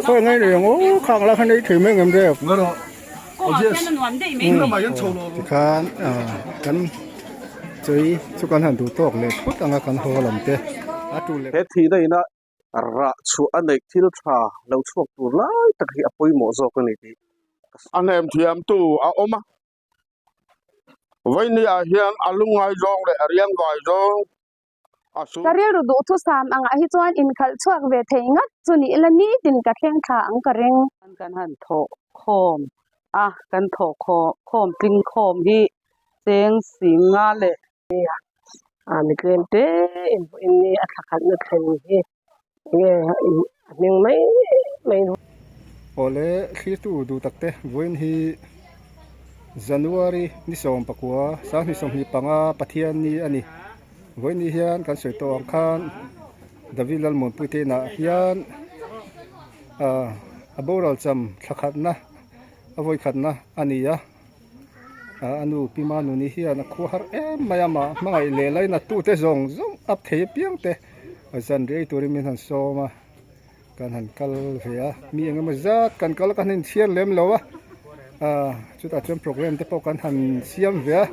thôi ngay này ngó khang là khăn đấy thì mấy em đây ngờ đó thì khán kan chơi cho con hàng đủ tóc này phút anh kan hồ làm thế trụ lệ thế thì đây nó ra chu anh này thla lâu chuộc tu lại tất cả apoi mỏ zo cái này thì anh em thì em tu à ôm à vậy ni à hiền alung ngay rong để riêng gọi rong Career du thu sam ang hi chuan in khal chuak ve theinga chuni lani tin ka thleng tha ang ka reng kan han tho khom kan tho khom ting khom hi seng singa le mi kren te in ni a thakhat na thlen hi nge ning mai ole khi tu du takte voin hi January ni som pakua sang ni som hi panga pathian ni ani voin ni hian kan soi to ang khan David Lalmuanpuia na hian boral cham khatna avoi khatna ania anu pimanu ni hian khu har mayama mangai le lai na tu te zong ap thei piang te zan rei turimin han soma kan han kal vea mi engema zat kan kal kan hin thiar lem lowa chuta chem program te po kan han siam vea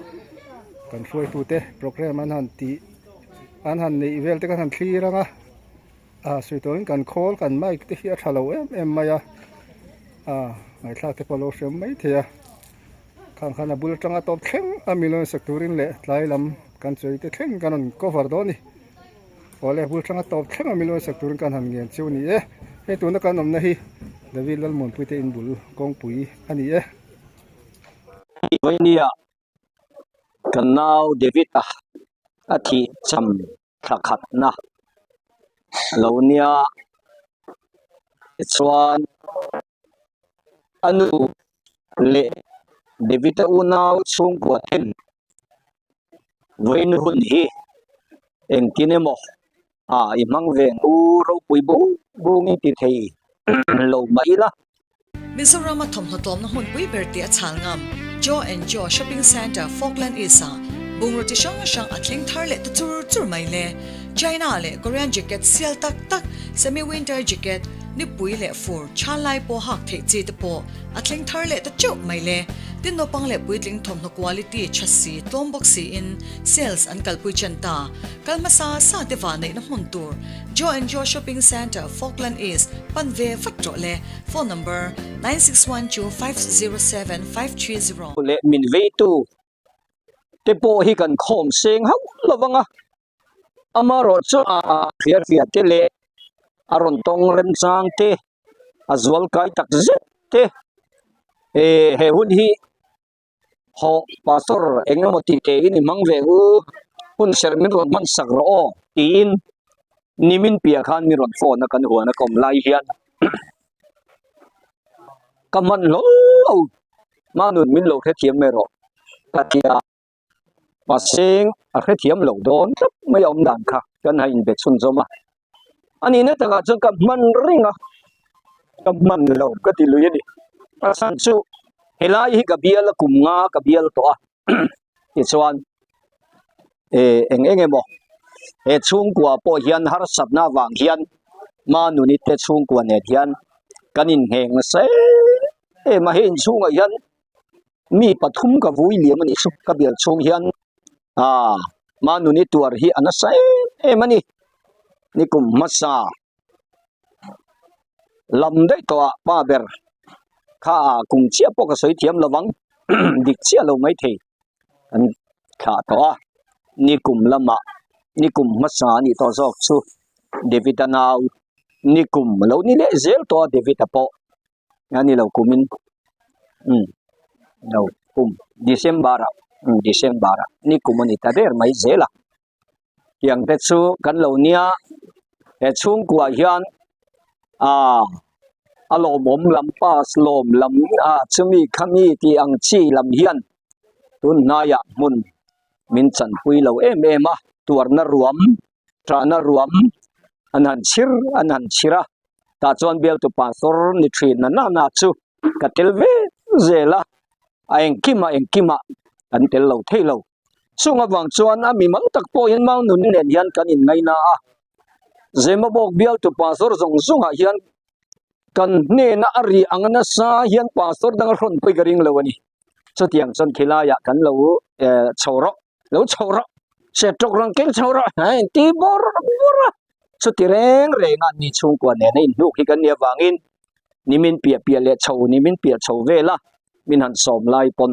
kan foi tu te program an han ti an han nei vel te kan han thiranga suitoin kan khol kan mic te hi thalo em maya ngai thla te polo sem mai thea khang khana bul tanga top thleng amilon sektorin le tlai lam kan choi te thleng kanon cover do ni ole bul tanga top thleng amilon sektorin kan han ngen chu ni he tu na kan om na hi David Lalmuanpuia in bul kong pui ani Venia kanau David thihcham khatna lonia chuan anu le David unau chung kwa ten voin hun hi engkinemo imang veng u ro pui bu ngi ti thei lo mai la Mizoram thom hotom na hun pui berti a chalngam Jaw and Jaw Shopping Center Falkland Isa bungroti shang atling tharle tur mai le China le Korean jacket sial tak semi winter jacket ni pui le fur chalai po hak the chi te po atling tharle ta chau mai le tin no pang le puitling thom no quality chassi tom boxi in sales an kalpui chanta kalmasa sa dewa nei na hun tur Jaw and Jaw Shopping Center Falkland East panve fatro le phone number 9612507530 le min ve tu te po hi kan khom seng hau lawanga amaro chu clear fia te le aron tong rem chang te azwal kai tak zet te he hun hi ho pastor engmoti te in mang ve u hun sermin ron man sagro tin nimin pia khan mi ron phone kan huana kom lai hian kaman lo manun min lo the thiam mero tatia pasing a the thiam lo don tap mai om dan kha kan ha in bek sun zoma ani ne taka chu ka man ringa ka man lo ka ti lui ni pasan chu helai hi ka bial kumnga ka bial to ti chuan engemo e chung kwa po hian har sapna wang hian manu ni te chung kwa ne hian kanin heng se ma hin chung a hian mi pathum ka vui liam ani su ka bial chung hian manu ni tuar hi ana sai mani ni kum masa lam dei to pa ber kha kum chia po ka soi thiam lawang dik chia lo mai the an kha to ni kum lama ni kum masa ni to zok chu David anau ni kum lo ni le zel to David apo ngani lo kumin no kum December ni kumani ta der mai zela yang te chu kan lo nia e chung kwa hian alo mom lam pas lom lam chumi khami ti ang chi lam hian tun naya mun min chan pui lo em tuar na ruam tra na ruam anan chira ta chon bel tu pastor ni thin na chu katelve zela engkima an tel lo thei lo sunga wang chuan ami mang tak po hin mang nun nen hian kan in ngai na zema bok bial tu pastor zong zunga hian kan ne na ari angana sa hian pastor dang ron pui garing lawani chu tiang chon khilaya kan lo chhoro se tok rang kel chhoro hai ti bor chu ti reng renga ni chung kwa ne nei nu ki kan ne wangin nimin pia le chho nimin pia chho vela min han som lai pon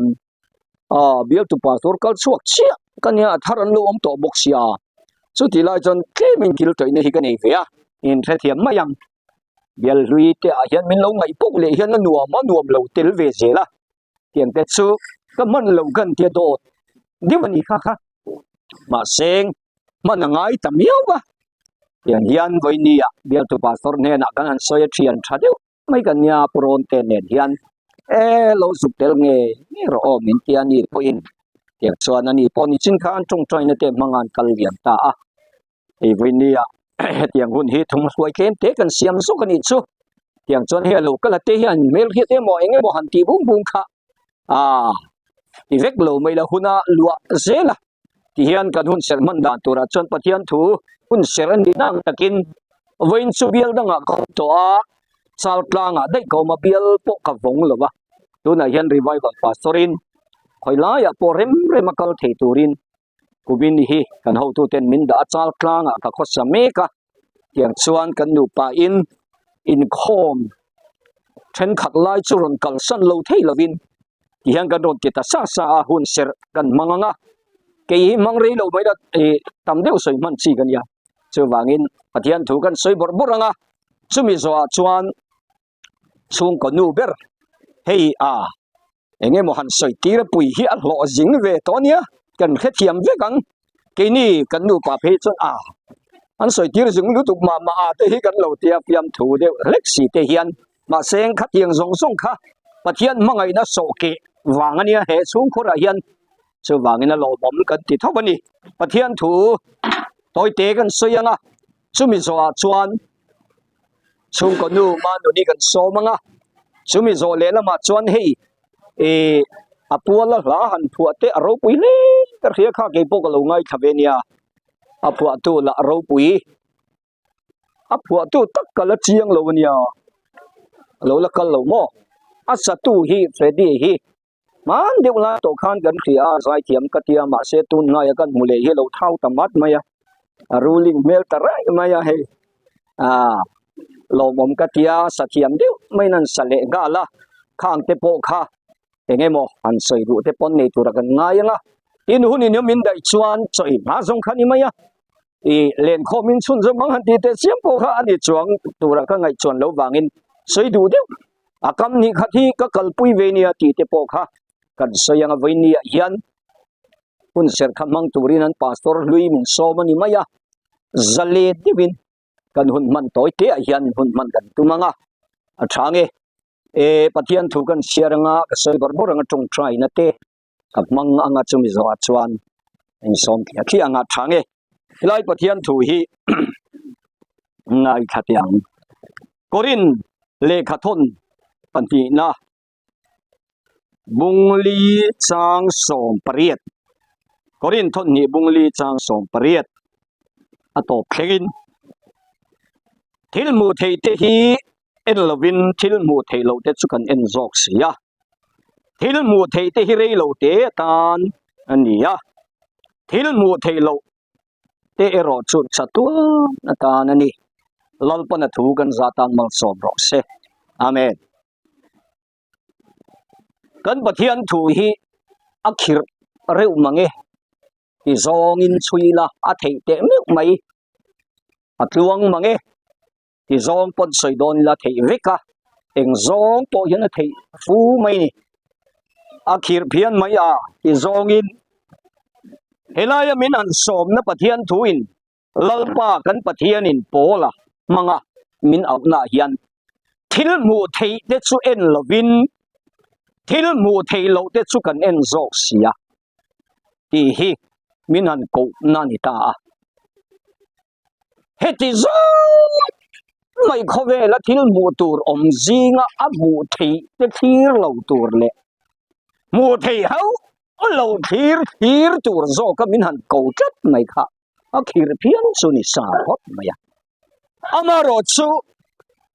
bial tu pastor kal chuak chia kan ya tharan lo om to boxia chu ti lai chon ke min kil toi ne hi kan ei ve a in the thiam mayam bial lui te a hian min lo ngai pok le hian na nuam lo tel ve zela tiang te chu ka man lo gan te do di mani kha ma seng man ngai tamiau ba tiang hian voi ni a bial tu pastor ne na kan an soya thian thadeu mai kan nya pron te ne hian lo suk tel nge ni ro min tia ni po in tiang chuan ani pon ni chin khan tong trai na te mangan kal lian ta a ei voi ni a tiang hun hi thum suai kem te kan siam so kan i chu tiang chon he lo kala te hian mel hi te mo enge mo han ti bung kha ti vek lo mai la huna lua zela ti hian kan hun ser man dan tura chon pathian thu hun ser an dinang takin voin chu bial danga ko to a chal tlanga dai ko ma bial po ka vong lo ba tuna hian revival pastorin khoila ya po rem remakal thei turin kubin hi kan ho tu ten min da chal tlanga ka khosa me ka tiang chuan kan nu pa in khom then khat lai chu ron kal san lo thei lovin ti hian kan ron kita sa hun ser kan manganga ke mang rei lo mai da tam deu soi man chi kan ya chu wangin pathian thu kan soi bor anga chumi zo chuan chung ko nu ber hei enge mo han soi tira pui hi a hlo jing ve to nia kan khe thiam ve kang ke ni kan nu pa phe chu an soi tir jing lu tuk ma te hi kan lo tia piam thu de leksi te hian ma seng khat yang zong song kha pathian mangai na so ke wangania he chung khora hian chu wangina lo bom kan ti thobani pathian thu toy te kan soyanga chumi zo chuan chung ko nu ma nu ni kan so manga chumi zo le lama chuan hei apuala la han phua te aro pui le ka khia kha ke pok lo ngai khavenia aphua tu la aro pui aphua tu tak kala chiang lo nia lo la kal lo mo asa tu hi fredi hi man de la to khan gan khia zai thiam ka tia ma se tu ngai kan mule hi lo thau tamat maya ruling mel tarai maya he lo mom ka tia sa thiam deu mai nan sale ga la khang te po kha enge mo an soi ru te pon nei tura kan ngai nga in hun in min dai chuan choi ma zong khani maya len kho min chun zo mang han ti te siam po kha ani chuang tura ka ngai chuan lo wangin soi du deu akam ni khathi ka kalpui ve nia ti te po kha kan soyanga voi ni hian hun ser khamang turin an pastor lui min so mani maya zale divin kan hun man toy te hian hun man kan tumanga athange pathian thu kan siaranga ka soi bor anga tong trai na te kapmang anga chumi zo chuan in som khi anga thange hilai pathian thu hi ngai khatiang korin le khathon panti na bungli chang som pariat korin thon ni bungli chang som pariat ato khegin thil mu thei te hi en lovin thil mu thei lo te chu kan en jok sia thil mu thei te hi rei lo te tan ania thil mu thei lo te ero chu chatu tan ani lalpana thu kan zatang mal som ro se amen kan pathian thu hi akhir reu mange i zong in chuila a thei te mek mai atluang mange i zong pon soi don la thei veka eng zong po hian a thei fu mai ni akhir phian mai i zong in helaya min an som na pathian thu in lalpa kan pathian in pola manga min au na hian thil mu thei te chu en lovin thil mu thei lo te chu kan en zok sia ti hi min an ko nani ta heti zo mai khove la thil mu tur om zinga a mu thei te thir lo tur le mu thei hau lo thir tur zo ka min han ko chat mai kha a khir phian chu ni sa hot maya amaro chu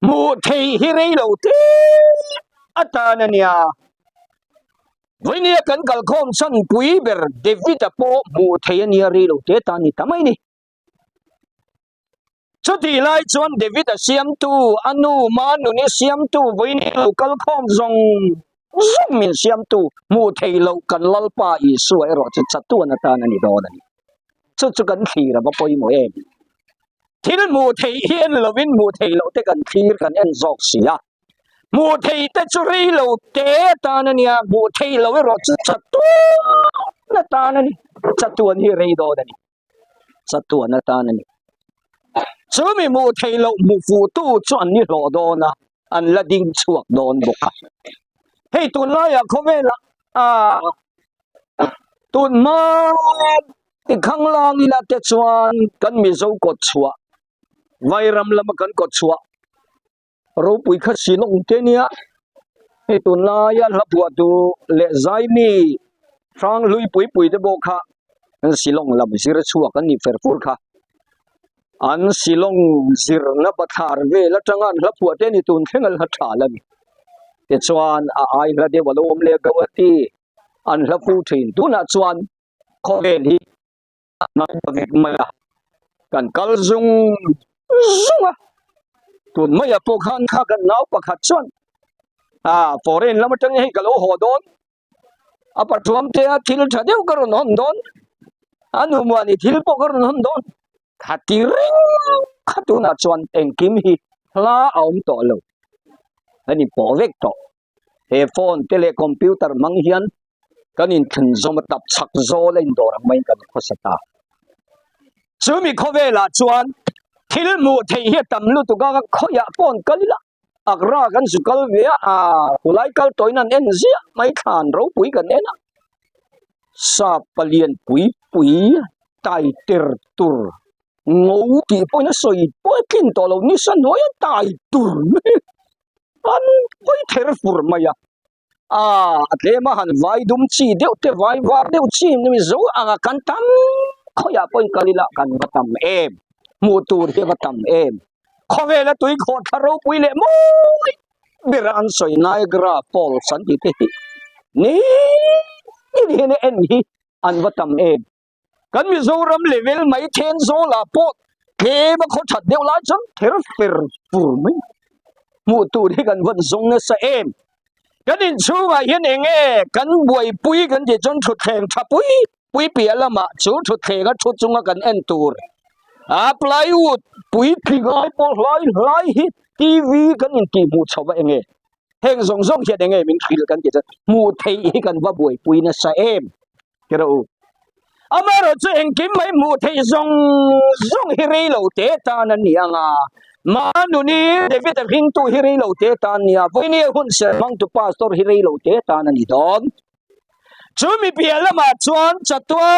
mu thei hi rei lo te atana nia voinia kan kal khom san pui ber David apo mu thei ania rei lo te ta ni tamai ni chuti lai chuan David a siam tu anu manu ni siam tu voinia lo kal khom zong zong min siam tu mu thei lo kan lalpa I suai ro chu chatu na ta na ni do na ni chu kan khira ba poi mo em thil mu thei hian lovin mu thei lo te kan khir kan en zok sia mu thei te chu rei lo te ta na nia mu thei lo ro chu chatu na ta na ni chatu ni rei do na ni chatu na ta na ni chu mi mu thei lo mu fu tu chuan ni ro do na an la ding chuak don boka hei tun la ya khomela tun ma ti khang lang ila te chuan kan mi zo ko chhuah vairam lama kan ko chhuah ro pui kha silong te nia hei tun la ya la bua tu le zai mi frang lui pui te bo kha an silong lam zir chhuah kan ni fer fur kha an silong zir na bathar ve la tangan la bua te ni tun thengal ha tha la mi te chuan a ai la de walom le gawati an la fu thin tu na chuan khovel hi na vek maya kan kal zung zunga tun maya po khan kha kan nau pakhat chuan foreign lama tang hei kalo hodon apa tuam te a thil thadeu karon hon don anu muani thil po karon hon don khatiring khatuna chuan engkim hi hla aum to lo ani po vek to he phone tele computer mang hian kanin thun zom tap chak zo lein dor mai kan khosata chumi khovela chuan thil mu thei hi tam lu tu ga khoya pon kalila agra kan sukal ve ulai kal toinan en zia mai khan ro pui kan ena sa palien pui tai ter tur ngou ti poina soi poi kin to lo ni san hoya tai tur an poi ther fur maya atlema han vai dum chi deu te vai war deu chi ni zo anga kan tam khoya poi kalila kan batam em mu tur he batam em khovela tui kho tharo pui le moi biran soi nai gra pol san ti te ni ni en hi an batam em kan mi zo ram level mai then zo la po ke ba kho that deu la chang ther fer fur mai mu tur he kan van zong na sa em kan in chunga hian enge kan buai pui kan je chon thut theng tha pui pia lama chu thut theng a thut chunga kan en tur plywood pui phigai pol lai hi TV kan in ti mu chawa enge heng zong zong hian enge min thil kan je mu thei hi kan ba buai pui na sa em kero amaro chu engkim mai mu thei zong hi rei lo te ta na ni anga manu ni David a hing tu hi rei lo te ta nia voini hun se mang tu pastor hi rei lo te ta na ni don chumi pialama chuan chatwa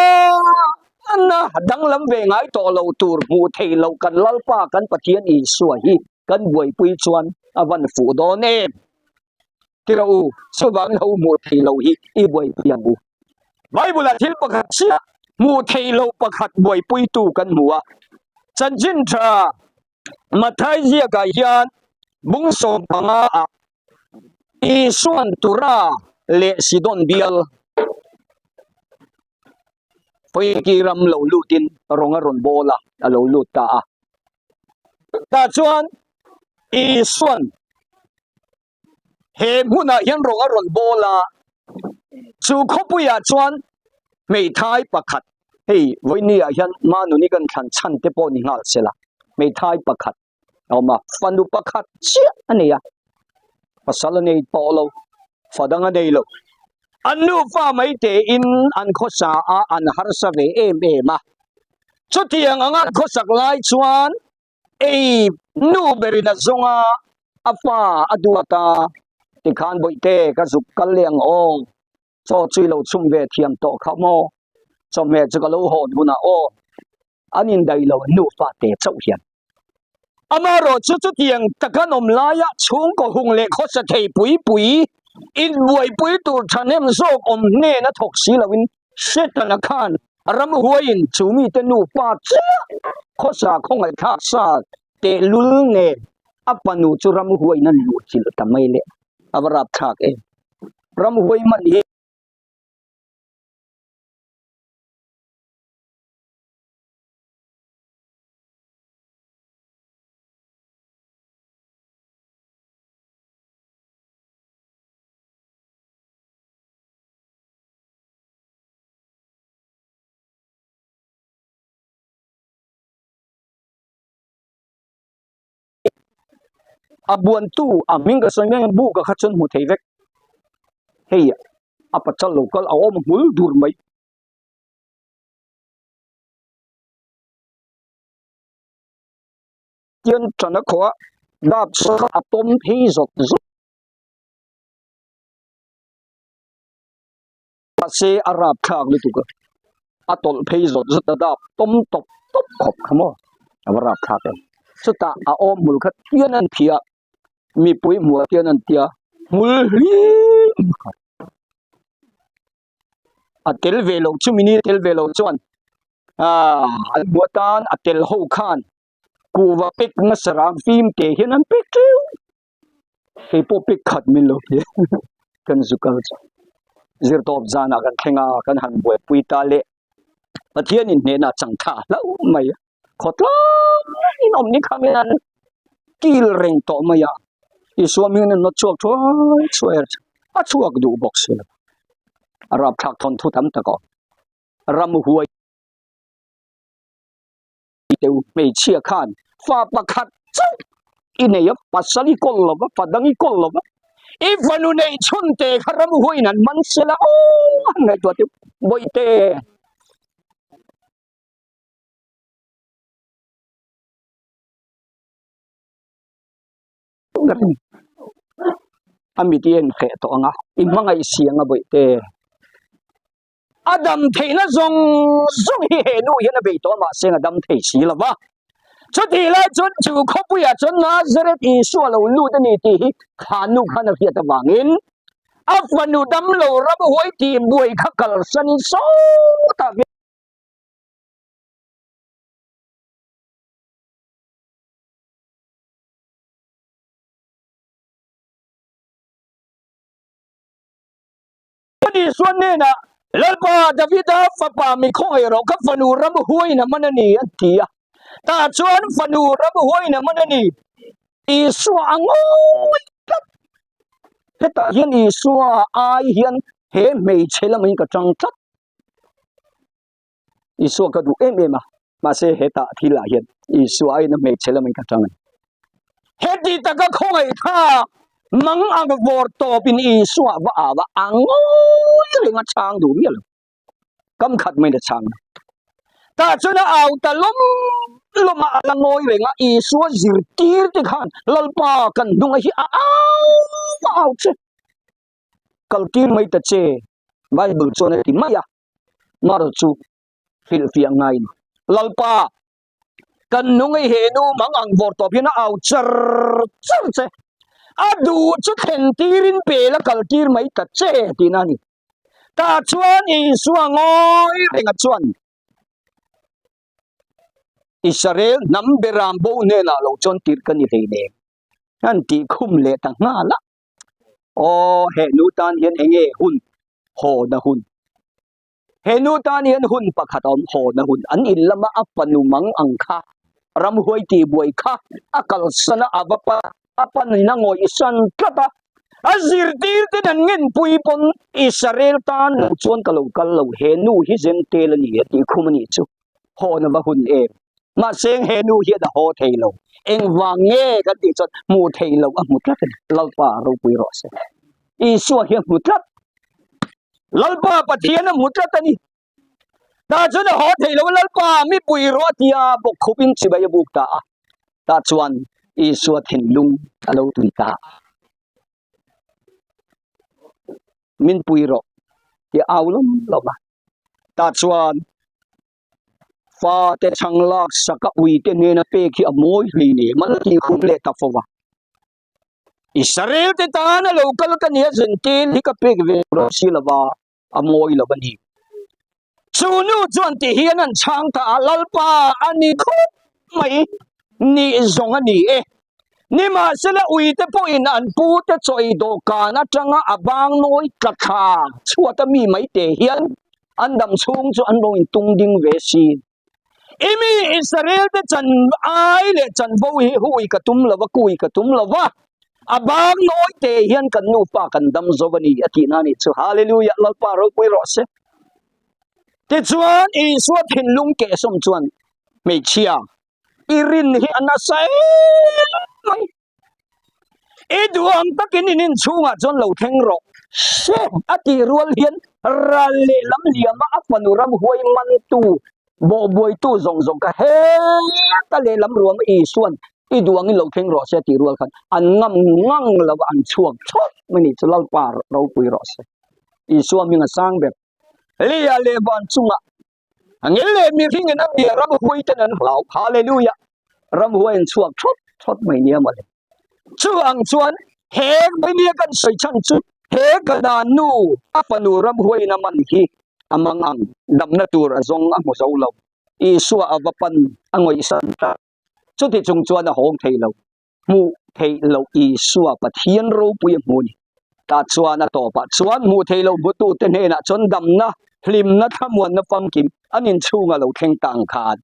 anna danglam ve ngai to lo tur mu thei lo kan lalpa kan pathian I suai hi kan buai pui chuan avan fu don em tirau subang ho mu thei lo hi I buai piang u Bible a thil pakhat sia mu thei lo pakhat buai pui tu kan muwa chanjin tha mathai zia ka hian bung so panga I suan tura le sidon bial poi ki ram lo lutin ronga ron bola alo lut ta chuan I suan he huna hian ronga ron bola chu khopuya chuan mei thai pakhat hei voini a hian manu ni kan than chan te po ni ngal sela mei thai pakhat awma fanu pakhat chia ania pasalane polo fadanga dei lo anu fa mai te in an khosa an harsa ve em ma chutiang anga khosak lai chuan nu berina zonga afa aduata ti khan boite ka zuk kaleng ong cho chui lo chum ve thiam to khamo cho me chu lo hon buna anin dai lo nu fa te chau hian amaro chu tiang takanom laya chung ko hung le khosa thei pui in buai pui tur thanem zok om ne na thok si lawin setana khan ram huain chumi te nu pa cha khosa khongai tha sa te lul ne apanu chu ram huai na lu chil tamai le awarap thak e ram huai man hi abuan tu aming ka soimeng bu ka khachun mu theivek hey apachal local awom mul dur mai tian chana khwa dap sa atom hi zot zot se arab khak lu tu ka atol phei zot zot dap tom top top khop khamo awarap khak e chuta awom mul khat tian an phia mi pui mu tian an tia mul hi atel velo chu mini tel velo chuan albuatan atel ho khan kuwa pik na sarang phim te hian an pik teu he po pik khat min lo hi kan zukal zir top zana kan thenga kan han boi pui ta le pathian in ne na chang tha la mai khotla in om ni khamen kil reng to maya I swimming no chuak thoi chuer a chuak du box arab thak thon thu tam ta ko ram huai teu me chia khan fa pakhat chu ineya pasali kollova padangi kollova ifanu nei chunte kharam huinan mansela o ngai to te boite amitien khe to anga imangai sianga boite adam theina zong zong hi he nu hian a be to ma senga dam thei si lawa chuti la chun chu khopuya chun na zeret I su lo lu da ni ti khanu khana hi ta wangin afanu dam lo rab hoi ti buai khakal san so ta ni suan ne na lalpa davida fapa mi khoi ro ka fanu rab hoi na manani antia ta chuan fanu rab hoi na manani I su angoi heta hian I su ai hian he mei chela mai ka chang chat I su ka du em em ma se heta thila hian I su ai na mei chela mai ka chang heti ta ka khoi tha mang ang vor to pin I su wa awa angoi lenga chang du mi lo kam khat mai na chang ta chuna aw ta loma langoi lenga I su zir tir te khan lalpa kan dung hi aw che kaltir mai ta che bible chona ti maya maro chu fil fi angai lalpa kan nungai he nu mang ang vor to pina aw char char che adu chu khen tirin pe la kaltir mai ta che tinani ta chuan I suangoi renga chuan Israel namberam bo ne na lo chon tir kan ni ne an ti khum le ta nga la o he nu tan hian enge hun ho na hun he nu tan hian hun pakhat om ho na hun an in lama apanu mang angkha ram huai ti buai kha akal sana abapa apan na ngoi isan kata azir tir te nan ngin pui pon Israel tan chon kalo he nu hi zen tel ni ti khumani chu ho na ba hun e ma seng he nu hi da ho thailo eng wange kan ti chot mu thailo a mu tlat lalpa ro pui ro se I su hi mu tlat lalpa pathian mu tlat ani ta chon ho thailo lalpa mi pui ro tia bok khupin chibai buk ta ta chuan I su thin lung alo tui ta min pui ro ti aulum lo ba ta chuan fa te changlak saka ui te ne na pe khi amoi hli ni man ti khum le ta fowa Israel te ta na local ka ne zentil hi ka pe ve ro si lawa amoi lo bani chunu chuan ti hian an chang ta lalpa ani khu mai ni zong ani e ni ma sela ui te po in an pu te choi do kana tanga abang noi katha chuata mi mai te hian an dam chung chu an in tung ding ve si imi Israel te chan ai le chan bo hi hui ka tum lawa kui ka tum lawa abang noi te hian kan nu pa kan dam zovani atina ni chu hallelujah lal pa ro pui ro se te chuan I suat hin lung ke som chuan me chia irin hi anasai mai duang takin inin chunga chon lo theng ro se ati rual hian ralle lam liama apanuram huai man tu bo boi tu zong zong ka he ta le lam ruam I suan I duang in lo theng ro se ti rual khan an ngam ngang law an chuak thot mani chalal par ro pui ro se I suam mi nga sang be lia le ban chunga angel le mi ring na mi ram huai tan an hlau hallelujah ram huai an chuak thot thot mai nia ma le chuang chuan he mai nia kan soi chan chu he kana nu apanu ram huai na man hi amang ang dam na tur azong a mo zo lo I suwa avapan angoi san ta chu ti chung chuan a hong thei lo mu thei lo I suwa pathian ro pui mu ni ta chuan a to pa chuan mu thei lo butu te ne na chon dam na hlim na thamuan na pamkim anin chunga lo theng tang khan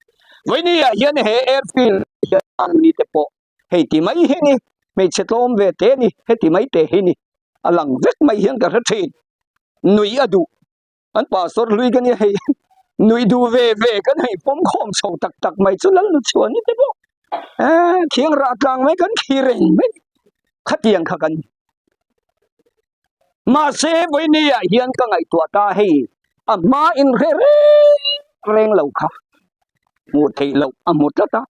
voini ya hian he airfield hian ni te po hei ti mai hi ni me chetlom ve te ni he ti mai te hi ni alang vek mai hian ka ra thin nui adu an pastor lui kan hei nui du ve kan hei pom khom chho tak tak mai chu lal lu chuan ni te po khiang ra tlang mai kan khireng mai khatiang kha kan ma se voini ya hian ka ngai tua ta hei ama in reng lo kha mu thei lo amut la ta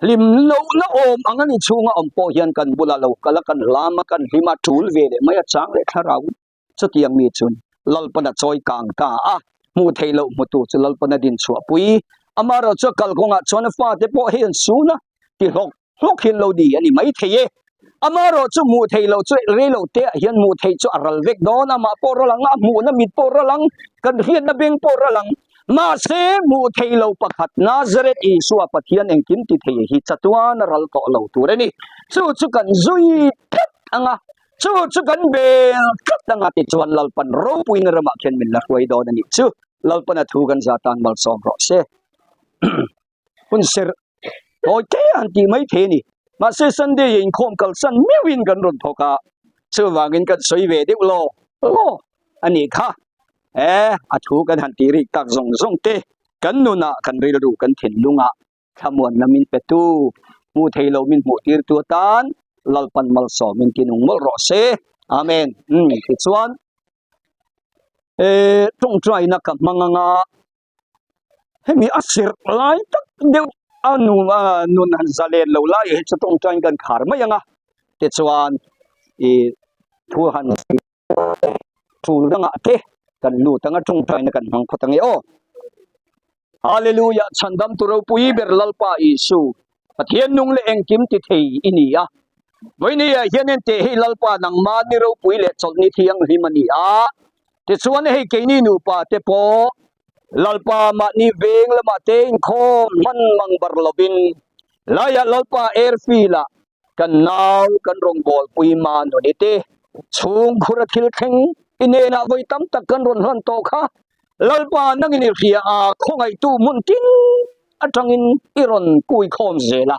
lim lo na om angani chunga om po hian kan bula lo kala kan lama kan hima thul ve le maya chang le tharau chutiang mi chun lalpana choi kang ta a mu thei lo mu tu chu lalpana din chhuah pui amaro chu kalkonga chona fa te po hian suna ti hlok hin lo di ani mai theye amaro chu mu thei lo chu re lo te hian mu thei chu aral vek don ama poralang a mu na mit poralang kan hian na beng poralang ma se mu thei lo pakhat Nazareth Isua pathian engkim ti thei hi chatuan ral to lo turani chu kan zui anga chu kan bel kat anga ti chuan lalpan ro puin rama khen min la huai don ani chu lalpan a thu kan zatan mal som ro se hun ser oi te anti mai the ni ma se Sunday in khom kal san mewin kan ron thoka chu wangin kan soi ve deu lo ani kha a thu kan han ti ri tak zong te kan nu na kan ri ru kan thin lunga thamuan namin petu mu thei lo min mu tir tu tan lalpan mal so min kinung mal ro se amen ti chuan tong trai na ka manganga hemi asir lai tak deu anu nun han zalen lo lai he tong trai kan khar mai anga ti chuan thu han thu danga te kan lu tanga tung trai na kan hang khotangi o hallelujah chandam turo pui ber lalpa Isu pathian nung le engkim ti thei inia voini ya hianen te hi lalpa nang ma ni ro pui le chol ni thiang himani a ti chuan hei ke ni nu pa te po lalpa ma ni veng la ma te in khom man mang bar lobin laya lalpa airfield kan naw kan rong bol pui ma no ni te chung khura thil kheng inena voi tam tak kan ron hlan to kha lalpa nangin ria a khongai tu mun tin atangin iron kui khom zela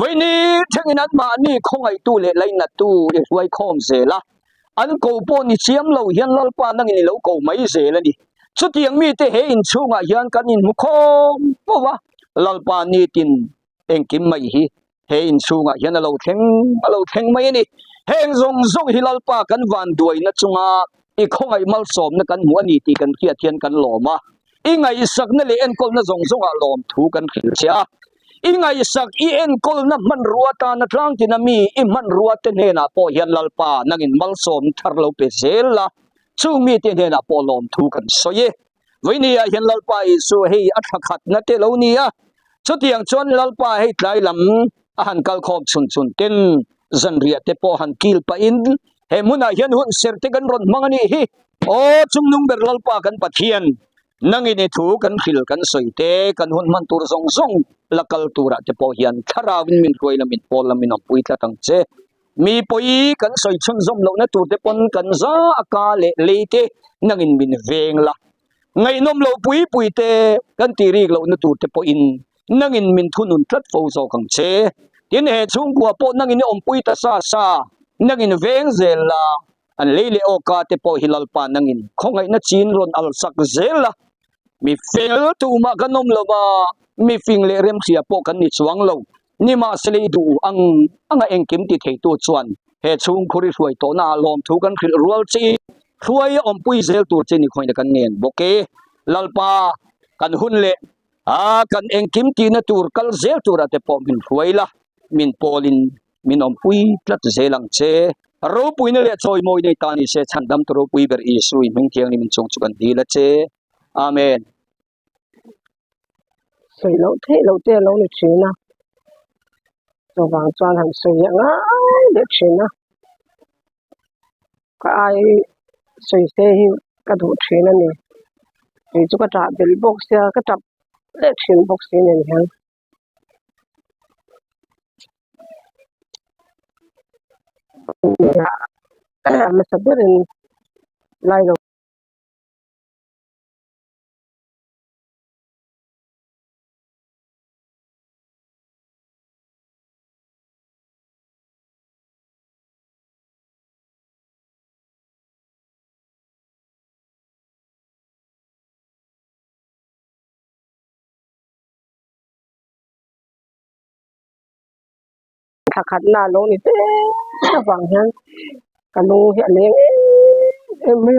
voini thengin an ma ni khongai tu le laina tu e huai khom zela an ko po ni chiam lo hian lalpa nangin lo ko mai zela ni chutiang mi te he in chunga hian kan in mukhom powa lalpa ni tin engkim mai hi he in chunga hian lo theng mai ni heng zong hi lalpa kan van duai na chunga I khongai mal som na kan mu ani ti kan khia thian kan loma ingai sak na le en kol na zong a lom thu kan khil chia ingai sak I en kol na man ruata na tlang ti na mi I man ruata ne na po hian lalpa nangin mal som thar lo pe zela chu mi te ne na po lom thu kan soye voini ya hian lalpa Isu hei athakhat na te lo ni a chutiang chon lalpa hei tlai lam a han kal khom chun ten zanria te po han kil pa in he muna hian hun serte kan ron mangani hi o chung nung ber lalpa kan pathian nangin thu kan khil kan soite kan hun man tur zong zong lakal tura te po hian tharawin min roi lamin pol lamin ampui tla tang che mi poi kan soi chun zom lo na tur te pon kan za aka le te nangin min veng la ngai nom lo pui pui te kan ti ri lo na tur te po in nangin min thunun tlat fo zo kang che tin he chung kwa po nangin om pui ta sa nangin veng zela an leile o ka te po hilal pa nangin khongai na chin ron al sak zela mi fel tu ma kanom lo ba mi fing le rem khia po kan ni chuang lo ni ma sele du anga engkim ti thei tu chuan he chung khuri ruai to na lom thu kan khil rual chi ruai om pui zel tur chi ni khoina kan nen boke lalpa kan hun le kan engkim ti na tur kal zel tur ate po min ruai la min polin min om pui tlat zelang che ro pui na le choi moi nei ta ni se chandam to ro pui ber i sui ming thiang ni min chung chu kan di la che amen soi lâu thế lâu thế lâu được chuyện à rồi vàng toàn hành soi vậy á được chuyện à có ai soi xe cái đủ chuyện này thì chúng ta trả bill box ya cái tập election box này hả mà sắp đến lại rồi khatna luôn thì thế vàng hen cả lô hiện lên em mới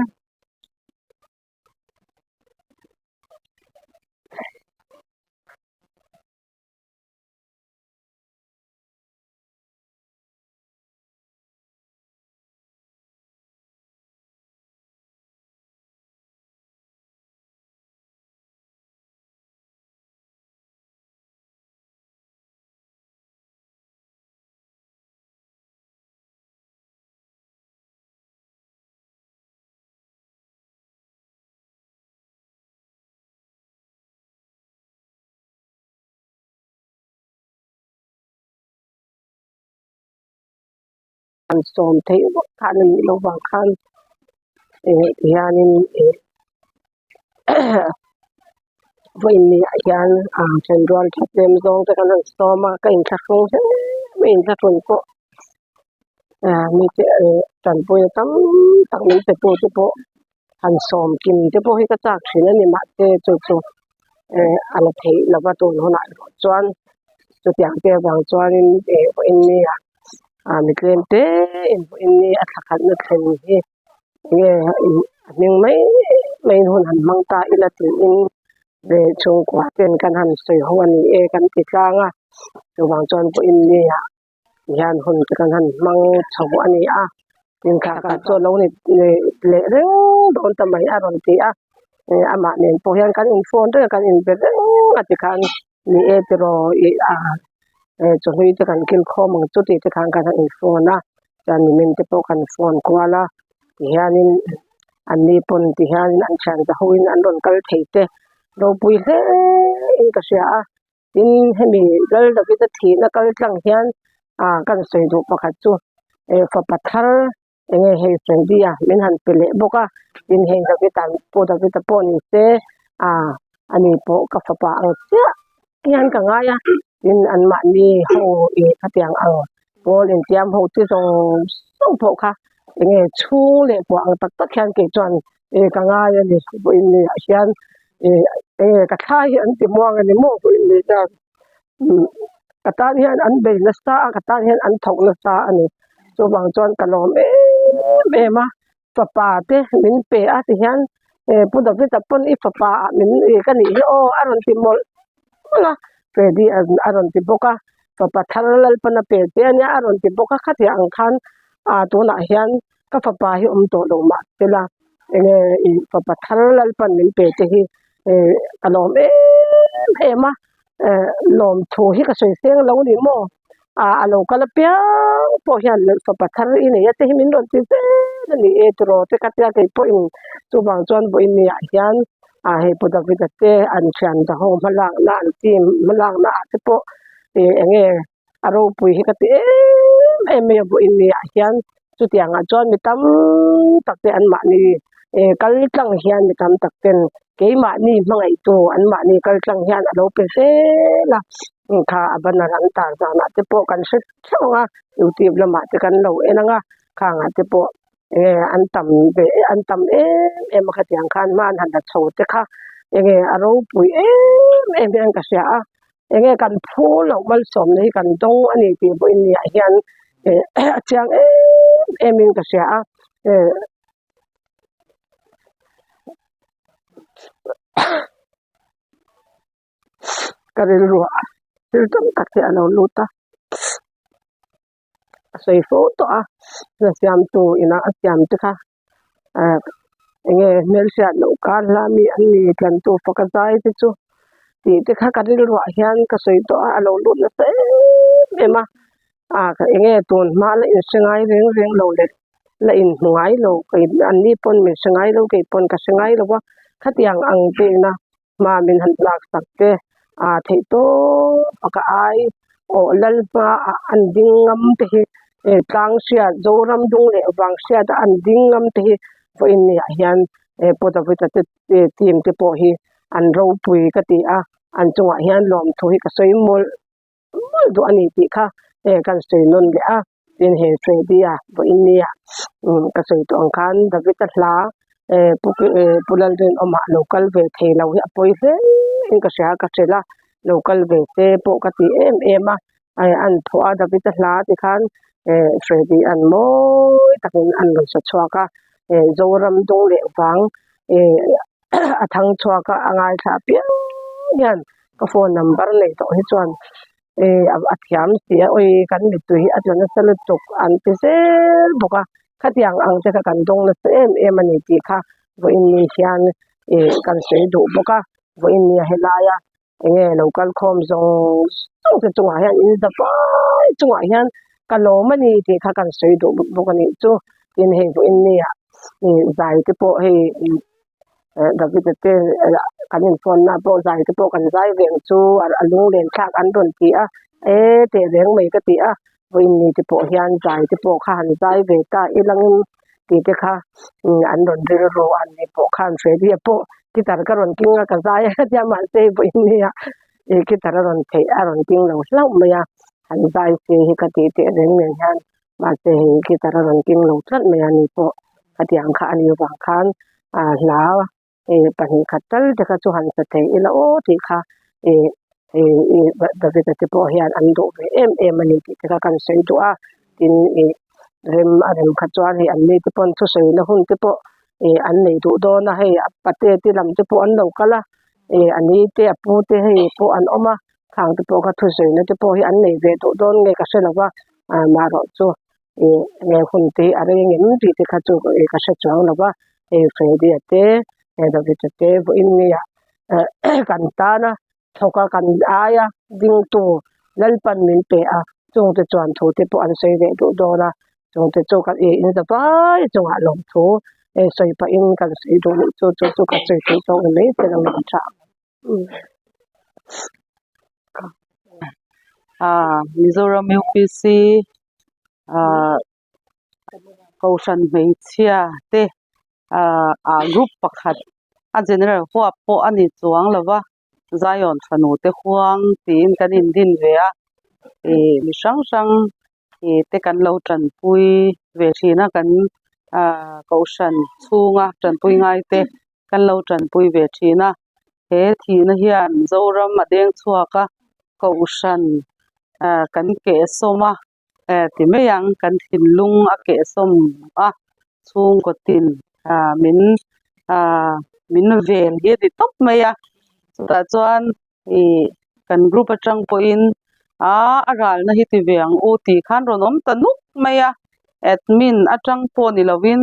ăn xôm thấy khăn lâu vàng khăn thì anh với mình anh trên đoàn tháp đêm dòng cho cái xôm mà cái khắc không thế mình khắc không có mình sẽ chọn bôi tắm tặng mình sẽ bôi cho bộ ăn xôm kim cho bộ cái chắc chuyện này mà cái cho anh thấy là bắt đầu nó lại chuan cho tiếng cái vàng chuan để in mình kêu thế in khắc nó khen nghe nhưng mấy hôn hành mang ta là tiếng về chung quá tiền căn hành soi hoa ni căn tiệt lang rồi vàng chuan bộ in đi yan hôn căn hành mang chầu anh nhưng cả cho lâu này lệ đấy đón tầm mấy đón tí mà nên bộ yan căn in phone đấy căn in bed thì căn ni rồi cho huy thì căn kinh kho mang chút thì căn in phone cho nên mình tiếp tục căn phone qua là thì yan anh đi pon thì yan anh chẳng cho huy anh đón cái thấy thế rồi bùi thế in cái gì in hay mình cái đó cái thì nó cái chẳng hiền cái sợi đồ bạc chú phật thal nghe hay sợi gì mình hành pele boka in hay cái tan po cái po ni se anh ấy po cái phật ang se hiền cái ngay in anh mà đi hồ cái tiếng po lên tiêm hồ chứ xong po ka nghe chú lệ po ang tất hiền cái chuyện cái ngay này in hiền cái thay anh tìm mua cái mua của in ra cái ta hiện anh bền nó xa cái ta hiện anh thọc nó xa anh ấy cho bằng chọn cái lồng em mà phật bà thế mình bề thì hiện bữa đầu tiên tập phân ít phật bà mình cái này anh tìm mua là về đi anh tìm bốc phật bà thal phân bề thế nhá anh tìm bốc khác thì anh khăn tôi nói hiện cái phật bà hiện tổ đồng mà thế là phật bà thal phân mình bề thế cái lồng em mà lom thu hi ka soi seng lo ni mo alo kala pia po hian fa pathar in ya te min ron ti te ni e tro te ka tia ke po in chu bang chon bo in ni hian he puda vida te an thian da ho malang na an tim malang na te po enge aro pui hi ka te me bo in ni hian chu tianga chuan mi tam tak te an ma ni kal tlang hian mi tam tak ten ke ma ni mangai to an ma ni kal tlang hian alo pe se la kha abana ran tar za na te po kan se chonga youtube lama te kan lo enanga kha nga te po an tam em kha tiang khan man han da chho te kha aro pui em ka sia kan phu lo mal som nei kan dong ani ti bo in ya hian chiang em ka sia karil ruwa til tam tak te alo luta sei photo na siam tu ina siam te kha mel sia lo kan la mi an ni kan tu fakazai te chu ti kha karil ruwa hian ka sei to alo lut na se ema ka ton ma la in sengai reng lo le la in ngai lo kai an ni pon me sengai lo kai pon ka sengai lo wa khatiang ang pe na ma min han lak sak te thei to ka ai o lal pa an ding ngam te hi tlang sia zoram dung le wang sia da an ding ngam te hi vo in ni hian poda vita te tim te po hi an ro pui ka ti an chunga hian lom thu hi ka soi mol do ani ti kha kan sei non le tin he tre dia vo in ni ka sei to ang khan da vita thla pulal den oma local ve thei lo hi apoi fe in ka sia ka chela local ve te po ka ti em an thoa da vita thla ti khan Freddy an moi takin an lo sa chhuah ka zoram dung le wang athang chhuah ka angai tha pia yan ka phone number nei to hi chuan athiam sia oi kan mi tu hi atona sal tuk an ti sel boka khatiang ang te kan dong na em ani ti kha vo in ni hian kan sei du boka vo in ni helaya local khom zong te chunga hian in da pai chunga hian kalo mani ti kha kan sei du boka ni chu in he vo in ni zai te po he David te kanin phone na po zai te po kan zai veng chu alung len thak an don ti te reng mai ka ti vo in ni te po hian zai te po kha han zai ve ta ilang ti te kha an don rir ro an ni po khan se di po ki tar ka ron king ka zai ya ma se vo in ni ki tar ron the ron king lo lau ma ya han zai se hi ka ti te reng nen han ma se ki tar ron king lo tlat ma ya ni po ka tiang kha ani wang khan la pani khatal te kha chu han sa the ila o ti kha da vita te po hian an do ve em ani ti te kha kan sei tu tin rem kha chuan hi an nei te pon thu sei na hun te po an nei du do na hei pate ti lam te po an lo kala ani te apu te hei po an oma khang te po kha thu sei na te po hi an nei ve du don nge ka se lawa ma ro chu nge hun te are nge nu ti te kha chu ka se chuang lawa Freddy ate da vita te vo in ni kan ta na thoka kan aya ding tu lalpan min pe chung te chuan thu te po an sei ve du do na chung te chu ka in da pai chung a lom thu sei pa in kan sei du chu ka sei thu so nei te lang cha Mizoram UPC kaushan mei chia te group pakhat general huwa po ani chuang lawa Zion thanu te huang tin kan in din ve mi sang te kan lo tran pui ve thina kan kaushan chunga tran pui ngai te kan lo tran pui ve thina he thina hian zoram adeng chuaka kaushan kan ke soma ti meyang kan thinlung a ke som chung ko tin min vel ge ti top maya ta chuan kan group atang po in aral na hi ti veng o ti khan ronom tanuk maya admin atang po ni lovin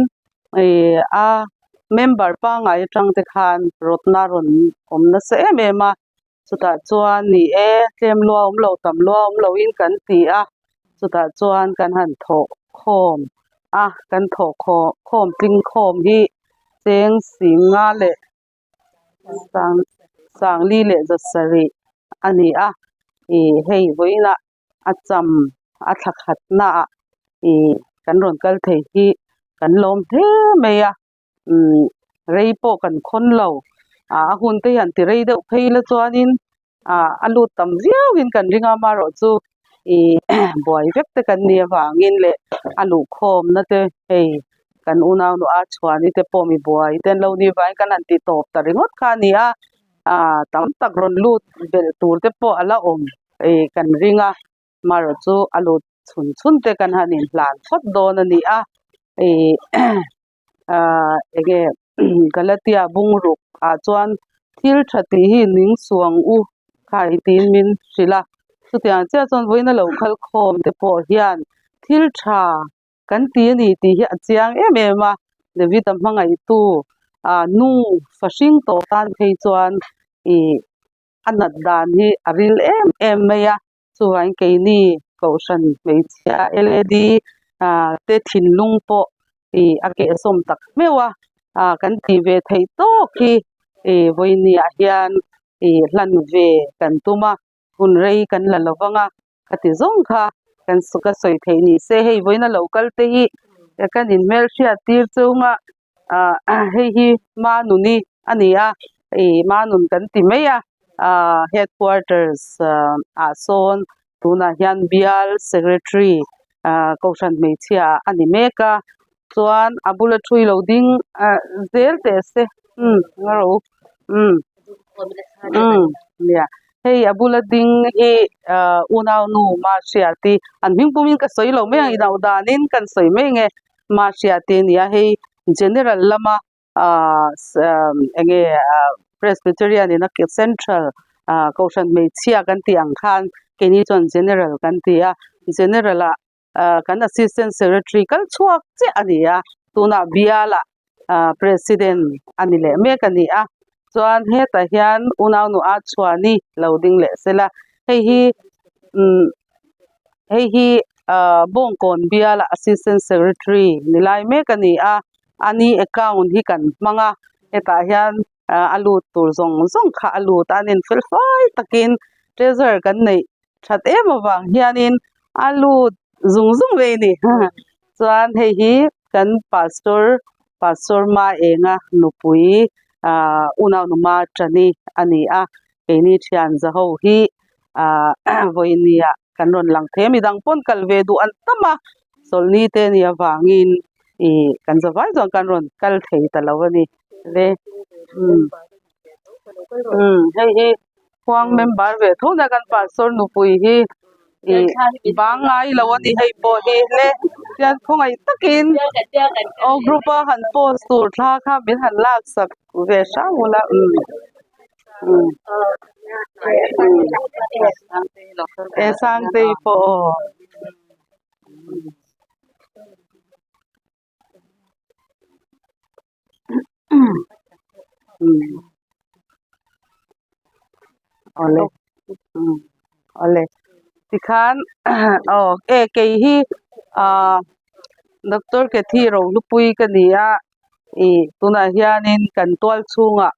member pa ngai atang te khan rotna ron omna se mema chuta chuan ni tlem lo tam lo in kan ti chuta chuan kan han tho khom kan tho khom tling khom hi cheng singa le sang li le za sari ani a hei voina acham athla khatna i kan ron kal thei hi kan lom the meya rei po kan khon lo hun te han ti rei deuh phei la chuanin alu tam ziawin kan ringa ma ro chu buai vek te kan nia wangin le alu khom na te hei kan unaw nu a chhuani te po mi buai ten lo ni vai kan an ti top ta ringot kha ni a tam tak ron lut bel tur te po ala om kan ringa ma ro chu alu chhun chhun te kan hanin hlan phot don ani a ege galatia bungruk chuan thil thati hi ning suang u khai tin min hrila chutiang cha chuan voina lo khal khom te po hian thil tha kan ti ani ti hi achiang em em a David am hmangai tu nu fashing to tan thei chuan anat dan hi aril em em maya chuan ke ni kaushan meichia led te thinlung po ake som tak mewa kan ti ve thei to ki voini a hian hlan ve kan tuma hun rei kan la lawanga khati zong kha kan suka soi thei ni se hei voina local te hi kan in mel thria tir chunga hei hi ma nuni ania ma nun kan ti meya headquarters son tuna hian bial secretary kaushan meichia ani meka chuan abula thui lo ding zel te se ngaro ya hei abula ding hi unaw nu ma hriati an hming pumin ka soi lo me ang inau danin kan soi me nge ma hriati nia hei general lama enge presbyterian in a central kaushan meichia kan ti ang khan keni chon general kan ti a general kan assistant secretary kal chuak che ania tuna biala president anile me kani a chuan heta hian unaw nu a chhuani loading le sela hei hi bongkon biala assistant secretary nilai me kani a ani account hi kan manga heta hian alu tur zong kha alu tanin felfai takin treasure kan nei that em awang hianin alu zung ve ni chuan hei hi kan pastor Ma-enga nupui unaw nu ma tani ani a keini thian zaho hi voinia kan ron lang the midang pon kalve du an tama solni te ni awangin kan zawai zong kan ron kal thei talawani le hei hi huang member ve thona kan pastor nupui hi bangai lawani hei po hi le tian khongai takin o grupa han post tur tha kha bin han lak sak ve sha mula sang te po ole tikhan ke hi doctor ke thi ro lupui kania tuna hianin kan tual chunga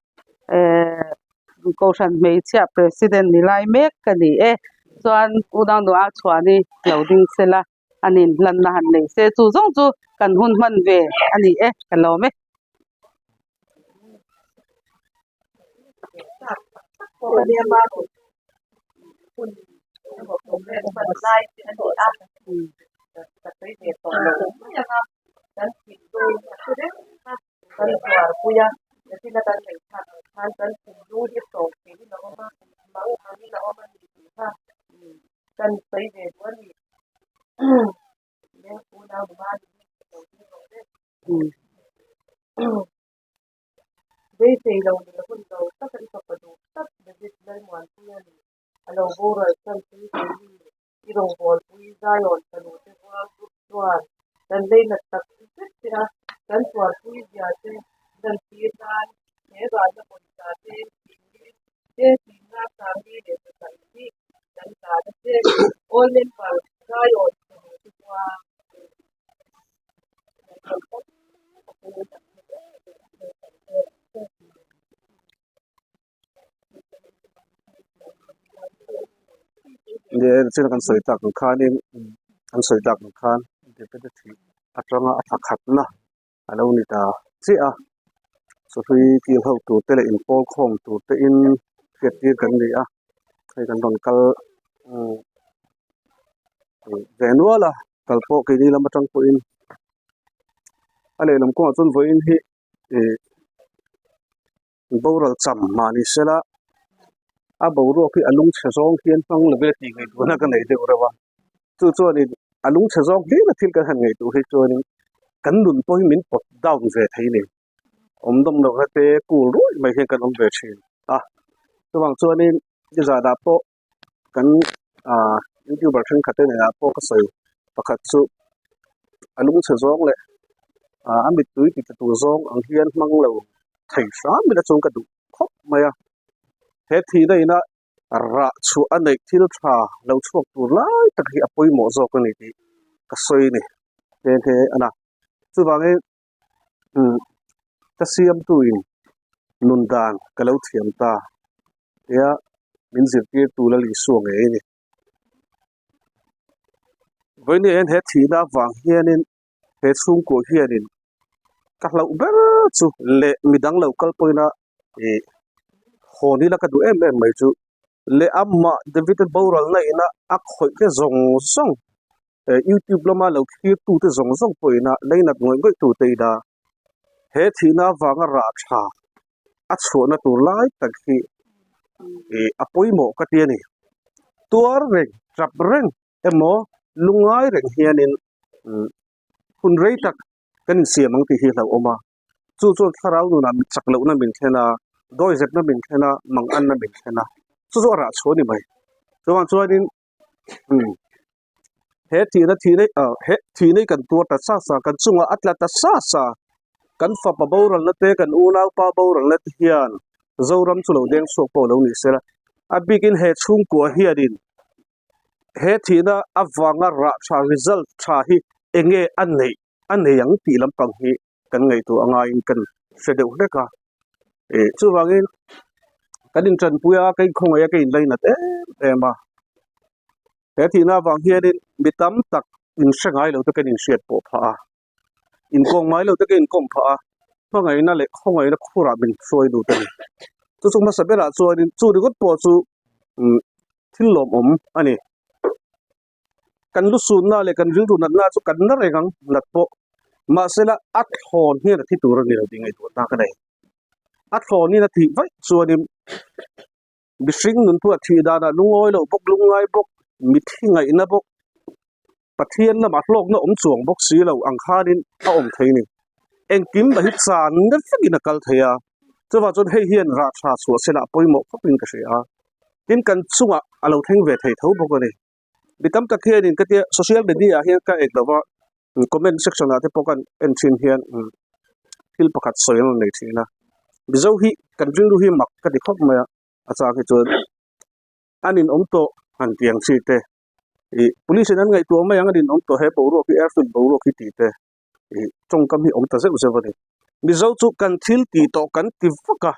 kaushan meichia president nilai mek kani chuan udang do a chhuani loading sela anin hlan na han nei se chu zong chu kan hun man ve ani kalome je chen kan soi tak khan in an soi tak khan de pe de thi atanga khatna alo ni ta chi a so hui ki ho tu te le in pol khong tu te in khiat ti kan ni a kai kan don kal venwala kalpo ke ni lam atang po in ale lam ko chon voi in hi boral cham mani sela a boro ki alung chhong khian pang le ti ngai tu na ka nei de ora wa chu chu ni alung chhong ki na thil ka han ngai tu hi chu ni kan lun po hi min pot down ve thei ni om dom no ha te ku roi mai he kan om ve thin a chu wang chu ni ji za da po kan youtuber thing khate na po ka sai pakhat chu alung chhong le amit tui ti tu zong ang hian mang lo thei sa mi la chung ka du khop maya he thi dai na ra chu anei thla lo chuak tur lai tak hi apoi mo zo ko ni ti ka soi ni te ana chu wange ta siam tu in nun dan ka lo thiam ta ya min zir ti tu la li suang e ni voi ni en he thi na wang hian in he chung ko hian in ka lo ber chu le midang lo kal poina honi la ka du em mai chu le amma david boral na ina a khoi ke zong zong youtube lama lo khi tu te zong zong poina leina ngoi ngoi tu te da he thina wanga ra tha a chhuana tur lai tak hi apoi mo ka ti ni tuar reng trap reng emo lungai reng hianin hun rei tak kan siamang ti hi lo oma chu chu tharau nu na chak lo na min thena doi zet na min thena mang an na min thena chu chu ra chhoni mai chuan chuanin he thi nei kan tur ta sa kan chunga atla ta sa kan fa pa boral na te kan unau pa boral na hian zoram chulo deng so po lo ni sela a bikin he chung ko hianin he thina awanga ra tha result tha hi enge anei ang ti lam pang hi kan ngai tu anga in kan sedeu leka chu wangin kanin tran puya kai khong ya kai leina te ma he thina wang hianin mitam tak in sangai lo te kanin siat po pha in kong mai lo te kanin kong pha ngai na le khongai na khura bin soi du te chu chu ma sabela chuanin chu ri got po chu thillom om ani kan lu sun na le kan ring ru na chu kan na rengang nat po ma sela at hon hi na thi tur ni lo dingai tu ta ka dai at hon ni na thi vai chuanin bising nun pu thi da na lungoi lo bok lungai bok mit hi ngai na bok pathian na ma hlok na om chuang bok si lo ang khanin a om thei ni engkim ba hi chan na fagina kal theya chuwa chon hei hian ra tha chu sela poimo khopin ka sia tin kan chunga alo theng ve thei tho bok ani bitam ta khian in ka te social media hian ka ek dawa comment section ate pokan enchin hian thil pakhat soil nei thina bizo hi kan ring lu hi mak ka di khop maya acha ke chon anin om to han tiang chi te police nan ngai tu ma yang din om to he boro ki airfield boro ki ti te chong kam hi om ta se wani bizo chu kan thil ti to kan ti faka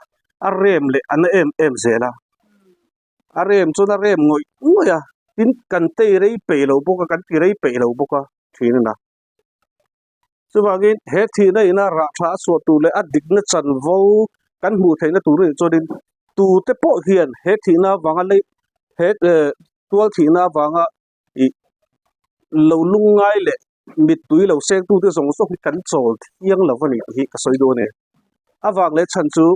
a rem le an em zela a rem chu na rem ngoi ngoya tin kan te rei pe lo boka kan ti rei pe lo boka thina na chuwangin he thina ina ra tha so tu le a dik na chan vo kan mu theina tu ri chodin tu te po hian he thina wanga le he tual thina wanga lo lungai le mit tui lo seng tu te zong so kan chol thiang lo wani hi ka soi do ne awang le chan chu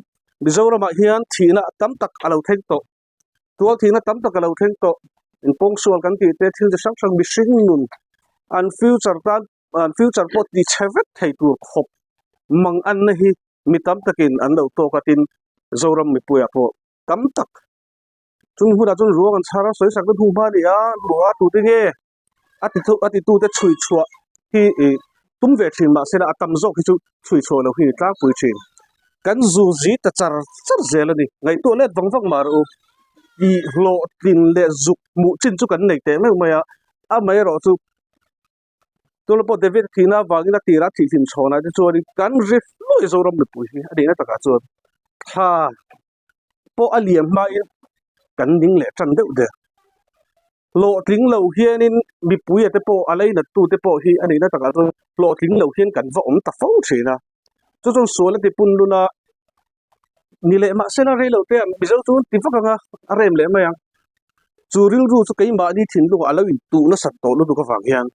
mizorama hian thina tam tak alo theng to tual thina tam tak alo theng to in pong sual kan ti te thil sang sang bising nun an future pot di chevet thei tur khop mang an na hi mi tam takin an lo to katin zoram mi puya po tam tak chung hura chung ruang an chara soi sak hu ba ni a ruwa tu te nge ati tu te chui chhuah hi tum ve thin ma sela atam zok hi chu chui chhuah lo hi tlang pui thin kan zu ji ta char zel ani ngai to let wang mar u i lo tin le zuk mu chin chu kan nei te me maya a mai ro chu tolpo david thina wangina tira thi thin chhona te chori kan rif loi zoram le pui hi adina taka chu tha po aliam ma in kan ding le chan deuh de lo tling lo hian in mi pui te po alai na tu te po hi ani na taka chu lo tling lo hian kan va om ta fo thina chu chu sual ti pun luna ni le ma sela re lo te mi zo chu ti fa ka arem le ma yang chu ril ru chu kai ma ni thin lu alo in tu na sat to lu du ka wang hian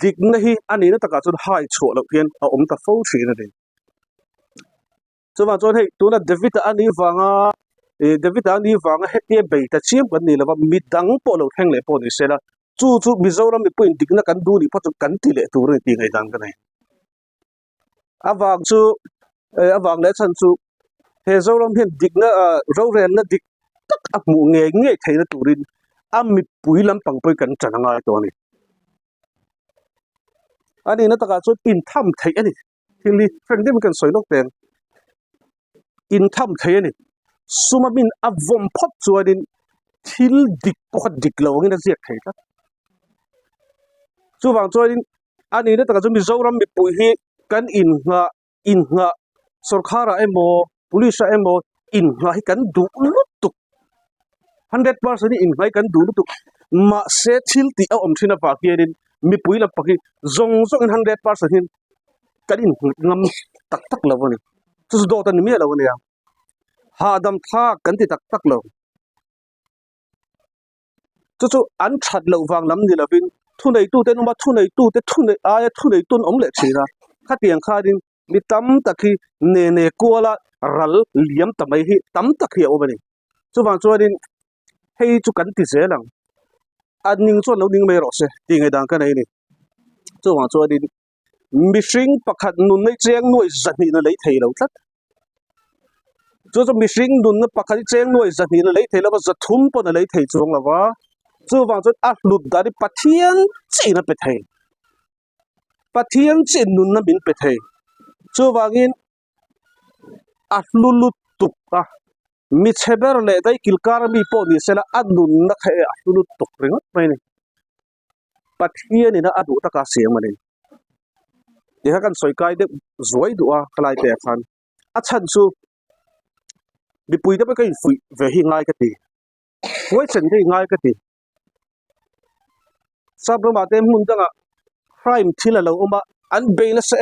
dik na hi ani na taka chu hai chho lo hian a om ta fo thina de chu wa chon hei tu na David ani wanga David ani wanga hetie be ta chiam kan ni lawa mi dang po lo theng le po ni sela chu chu Mizoram mi point dik na kan du ni pha chu kan ti le tu ri ti ngai dang ka nei awang chu awang le chan chu he zoram hian dik na ro ren na dik tak a mu nge nge theina turin a mi pui lam pang poi kan chana ngai to ni ani na taka chu in tham thei ani thili friend dim kan soi lok ten in tham thei ani suma min a vom phot chuanin thil dik pakhat dik lo ngi na ziak thei ta chu wang chuanin ani na taka chu Mizoram mi pui hi kan in nga sarkara emo police emo in nga hi kan du lutuk 100% in ngai kan du lutuk ma se thil ti a om thina pa kianin mi pui la paki zong zong in 100% hin kan in ngam tak tak lo ni chu do tan mi lo ni ya ha dam tha kan ti tak tak lo chu an that lo wang lam ni lovin thu nei tu te no ma thu nei tu te thu nei a thu nei tun om le thira kha tiang kha din mi tam takhi ne kuala ral liam tamai hi tam takhi obani chu wang chuanin hei chu kan ti zelang aning chu lo ning me ro se ti ngai dang ka nei ni chu wang chuanin mi hring pakhat nun nei cheng noi zani na lei thei lo tlat chu mi hring nun na pakhat cheng noi zani na lei thei lo za thum po na lei thei chuang lawa chu wang chu a hlut dari pathian chi na pe thei pathian chin nun na min pe thei chu wangin a hlulut tuk a mi cheber le dai kilkar mi po ni sela adun na khae a hlulut tuk ringot mai ni pathian ina adu ta ka siam ani de ha kan soi kai de zoi du a kalai te khan a chan chu mi pui de ba kai fui ve hi ngai ka ti hoi chen de ngai ka ti sabro ma te mun danga crime thila lo oma an beina se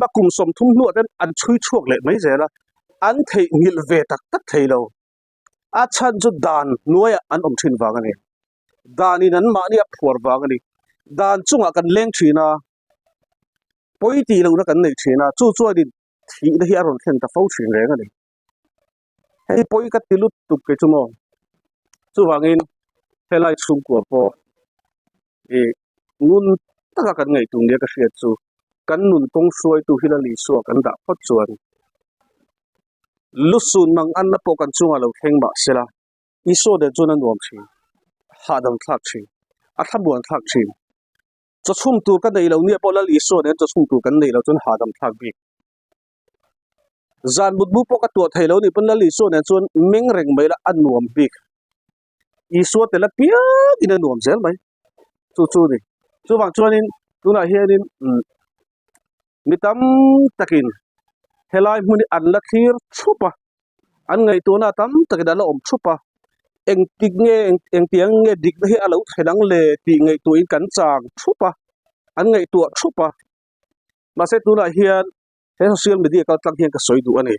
ba kum som thum nu den an chui chuak le mai zela an thei ngil ve tak tak thei lo a chan chu dan nuaya an om thin wang ani dan in an ma ni a phuar wang ani dan chunga kan leng thina poi ti lo na kan nei thina chu din thi na hi aron thlen ta fo thin reng ani hei poi ka tilut tuk ke chumo chu wangin helai chung ko po nun taka kan ngai tung dia ka hriat chu kan nun tong suai tu hilali so kan da phot chuan lusun mang an na po kan chunga lo theng ba sela iso de chuna nuam thi hadam thak thi a thabuan thak thi cho chum tur ka nei lo ni po la li so ne cho chum tur kan nei lo chun hadam thak bi zan but bu po ka tu thei lo ni pun la li so ne chun meng reng mai la an nuam bi iso te la pia ina nuam zel mai chu ni chu wang chuanin tuna hianin mitam takin helai muni an la khir thupa an ngai to na tam takida la om thupa eng tik nge eng tiang nge dik hi alo thedang le ti ngai tu in kan chang thupa an ngai tu thupa ma se tuna hian he social media ka tlang hian ka soi du ani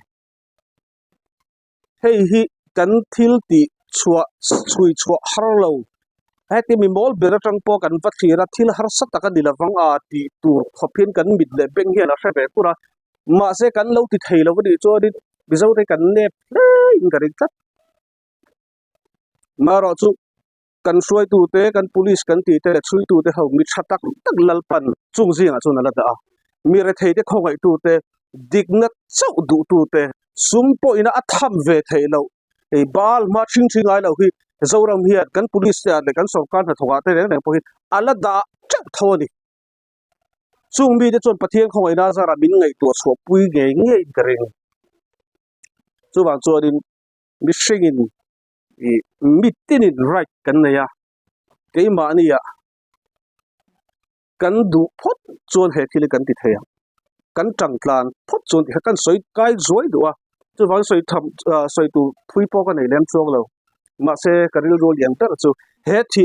hei hi kan thil ti chhuah chui chhuah har lo heti mi mol beratang po kan va thira thil har sat taka dilawang a ti tur khopin kan mit le beng hian a hre pura ma se kan lo ti thei lo ni cho din bizo te kan ne in garing tat ma ro chu kan suai tu te kan police kan ti te chui tu te ho mi thatak tak lalpan chung zinga chuna la da mi re thei te khongai tu te digna chau du tu te sumpo ina atham ve thei lo ei bal ma thing ai lo hi zoram hiat kan police te le kan sarkar na thoga te ne po hi ala da chak thoni chung mi de chon pathian khongai na zara min ngai to so pui nge nge garing chu wang chuanin mi hringin mitinin right kan ne ya keima ani ya kan du phot chon he thil kan ti theya kan tang tlan phot chon ti kan soi kai zoi duwa chu wang soi tu phui po ka nei lem chong lo ma se karil rol yang ta chu he thi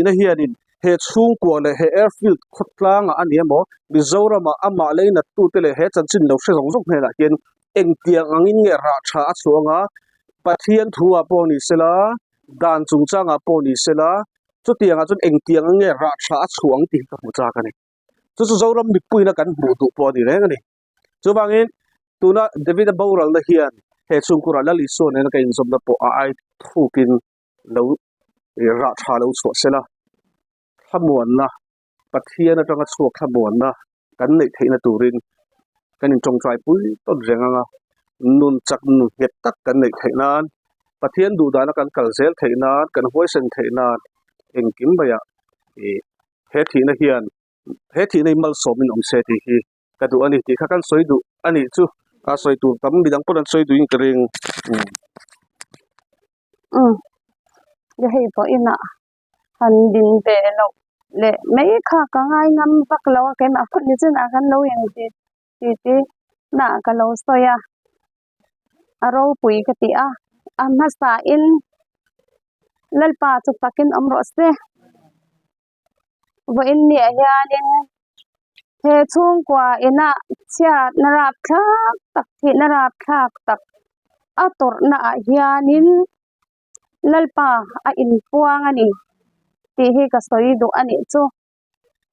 na hian in he chung kwa le he airfield khotla nga ani emo Mizorama ama le na tu te le he chanchin lo hre zong he la hian engtiang angin nge ra tha a chuanga pathian thua pawni sela dan chung changa pawni sela chu tianga chun engtiang nge ra tha a chuang ti ka mu cha ka ni chu zoram mi puina kan mu du pawni le ngani chu bangin tuna David boral na hian he chung kura la li so ne ka in zom na po a ai thukin lo ra tha lo chu sela thamuan na pathian atanga chuak thamuan na kan nei theina turin kan in tong trai pui ton renga nun chak nu het tak kan nei theinan pathian du dana kan kalzel theinan kan hoisen theinan engkim baya he thina hian he thina mal somin om se ti hi ka du ani ti kha kan soi du ani chu a soi tu tam bidang pon soi du in kring ya hei po ina han din te lo le mấy kha ka ngai ngam pak lo ke ma phut ni chen a kan lo yang ti na ka lo soya aro pui ka ti a ma sa in lalpa chu pakin omro se vo in ni hian in he chung kwa ina chia narap thak tak thi narap thak tak ator na hian in lalpa a in puang ani ti hi ka soi du ani chu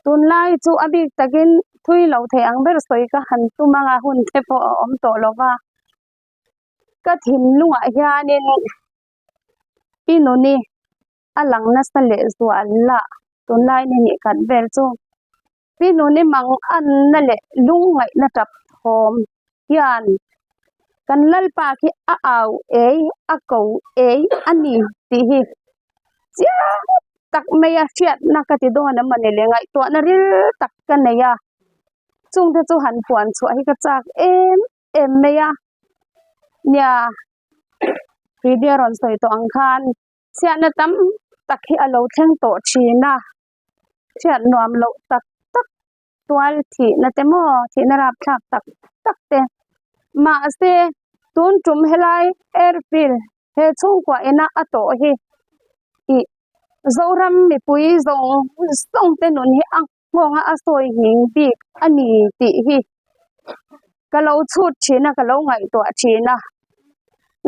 tun lai chu abik takin thui lo the ang ber soi ka han tu manga hun the po om to lova ka thim lunga hianin pinuni alang na sa le zual la tun lai ni kan ber chu pinuni mang an na le lungai na tap thom hian kan lalpa ki a aw a ko ani ti hi chia tak meya chiat na ka ti do na manele ngai to na ri tak ka ne ya chung the chu han puan chu hi ka chak em meya nya video ron soi to ang khan sia na tam tak hi alo thleng to thina chiat nuam lo tak twal thi na te mo thi na rap thak tak te ma se tun tum helai airfield he chung kwa ena ato hi i zoram mi pui zong te nun hi ang ngonga asoi hing bi ani ti hi kalau chut china kalau ngai to china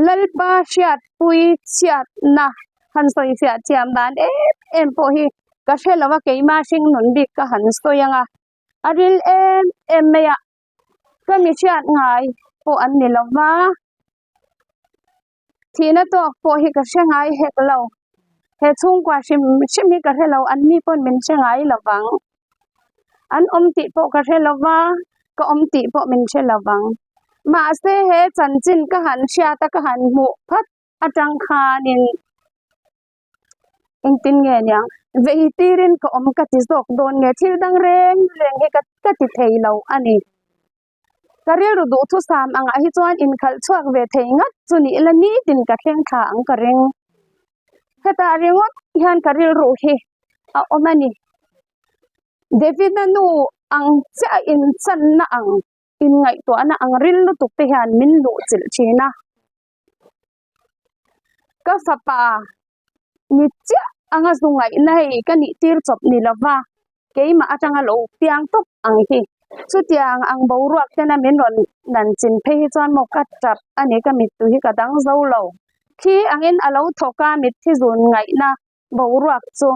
lalpa shiat pui chiat na han soi sia chiam ban em po hi ka helawa keima sing nun bi ka han soyanga aril em meya ka mi chiat ngai po an ni lawa thina to po hi ka shangai hek lo he chung kwa shim hi ka helo an mi pon min shangai lawang an om ti po ka helawa ka om ti po min che lawang ma se he chanchin ka han sha ta ka han mu phat atang khanin engtin nge nyang ve tirin ka om ka ti zok don nge thil dang reng he ka ti thei lo ani karel ru du thu sam anga hi chuan in khal chuak ve theingat chuni la ni tin ka thleng tha ang ka reng heta rengot hian karel ru hi a omani David nu ang cha in chan na ang in ngai to ana ang ril lu tuk te hian min lu chil china ka fapa ni cha anga zungai nai ka ni tir chop ni lawa keima atanga lo piang tok ang hi chu tiang ang boruak tena min ron nan chin phe hi chuan mo ka trap ani ka mit tu hi ka dang zo lo khi angin alo thoka mit thi zun ngai na boruak chu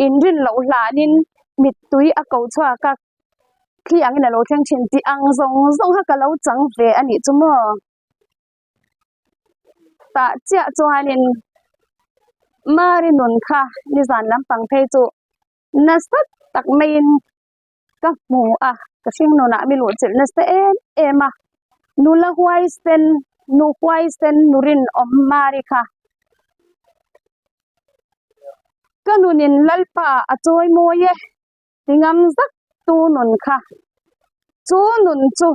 in rin lo hla nin mit tui a ko chwa ka khi angin alo theng chin ti ang zong ha ka lo chang ve ani chu mo ta chia chuanin mari nun kha ni zan lam pang phe chu na sat tak main ka mu a ka sing no na mi lu chil na se ema nula huai sen nurin om mari kha kanunin lalpa a choi moye tingam zak tu nun kha chu nun chu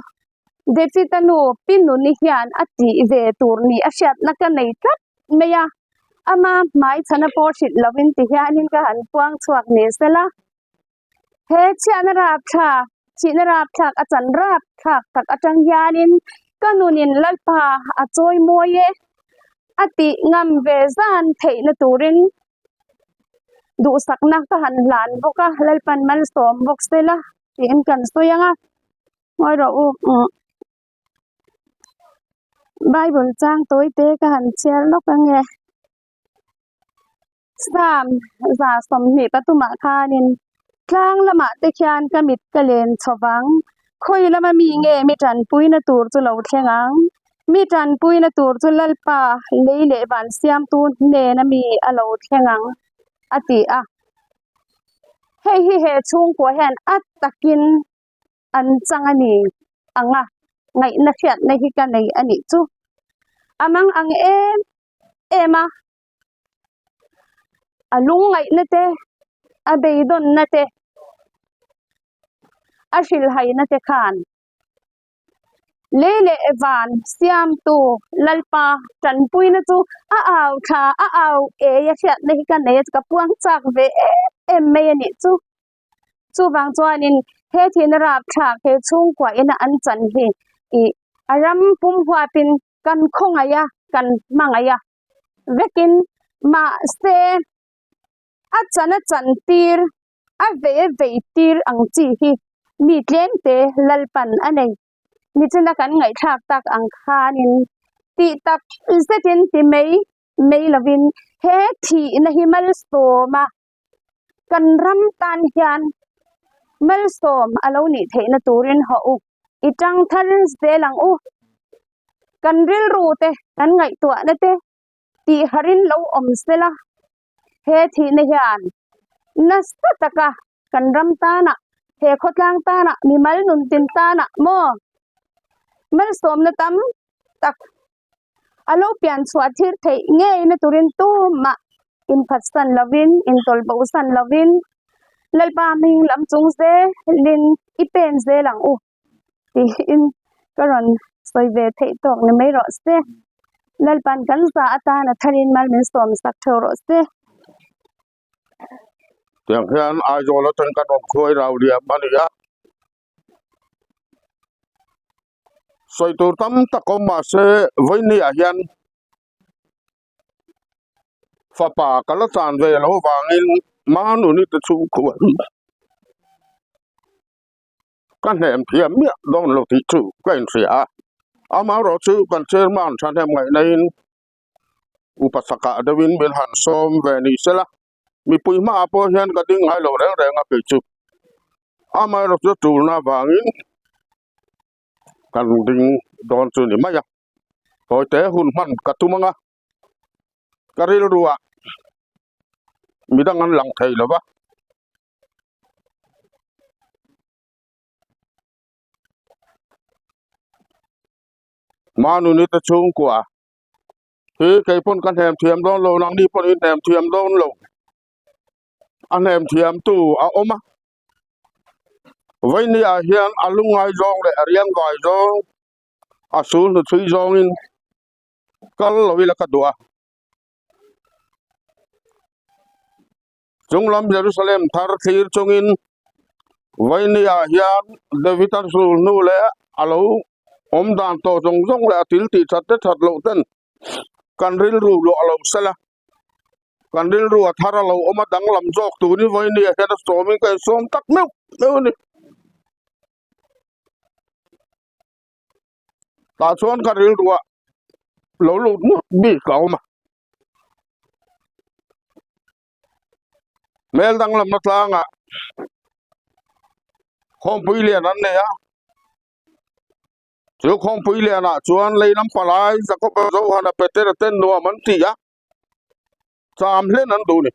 defitanu pinuni hian ati ve turni asiat na ka nei tat meya ama mai chana por shit lovin ti hianin ka han puang chuak ne sela he chiana rap thak achan rap thak tak atang hianin kanunin lalpa a choi moye ati ngam ve zan theina turin du sak na ka han lan boka lalpan mal som box tela tin kan soyanga ngoi ro Bible trang tối tế ka han chial lok ange sam za som ni patuma khanin tlang lama te khian kamit kalen chawang khoi lama mi nge mi tan puina tur chu lo thlengang mi tan puina tur chu lalpa leile ban siam tu ne na mi alo thlengang ati a hei hi he chung ko hen at takin an changani anga ngai na khiat na hi ka nei ani chu amang ang ema alung ngai na te a beidon na te a shil hai na te khan lele evan siam tu lalpa tan puina chu a aw tha a aw e ya khiat na hi ka nei ka puang chak ve em me ani chu wang chuanin he thin rap thak he chung kwa ina an chan hi I aram pum hua pin kan khongaya kan mangaya vekin ma se a chan tir a ve tir ang chi hi mi tlem te lalpan anei ni chuna kan ngai thak tak ang khanin ti tak zetin ti mei lovin he thi na hi mal sto ma kan ram tan hian mal som alo ni theina turin ho u itang thal zelang u kan ril ru te kan ngai tua na te ti harin lo om sela he thi na hian nasta taka kan ram ta na he khotlang ta na mi mal nun tin ta na mo mal som na tam tak alo pian chhuat thir thei nge na turin tu ma in phatsan lovin in tolbo san lovin lalpa ming lam chung se lin ipen ze lang u ti in karon soi ve thei tok ne mai ro se lalpan kan za ata na tharin mal min som sak tho ro se tiếng hiền ai rồi là chân cắt ông khơi rào điệp anh ấy soi tu tâm ta có mà sẽ với ni à hiền pha pa cả là tràn về lâu vàng in má nụ ni tự chung của căn hẻm thiểm miệng đông lộc thị chủ cái gì à áo rồi chứ còn chơi màn tràn hẻm ngày nay upasaka dawin bil han som ve ni sela mi pui ma po hian ka ding hai lo reng reng a pe chu amai ro chu tu na wangin kan ding don chu ni ma ya hoi te hun man ka tu manga karil ruwa mi dang an lang thei lo ba manu ni ta chung kwa he kai pon kan hem thiam don lo nang ni pon in hem thiam don lo an hem thiam tu a oma với ni a hian alung ai zong le ariang vai zong a sul nu thui zong in kal lo ila ka dua junglam Jerusalem thar thir chungin với ni a hian David an sul nu le alo om dan to jong jong le atil ti that lo ten kan ril ru lo alo sala kan ril ru athara lo oma dang lam jok tu ni với ni a hian storming kai som tak meu ni ta chuan ka ril ruwa lo lut mu bi kaw ma mel dang lam na tlanga khom pui lian an ne ya chu khom pui lian a chuan leilam palai zakop zo hana peter ten no man ti ya cham hlen an du ni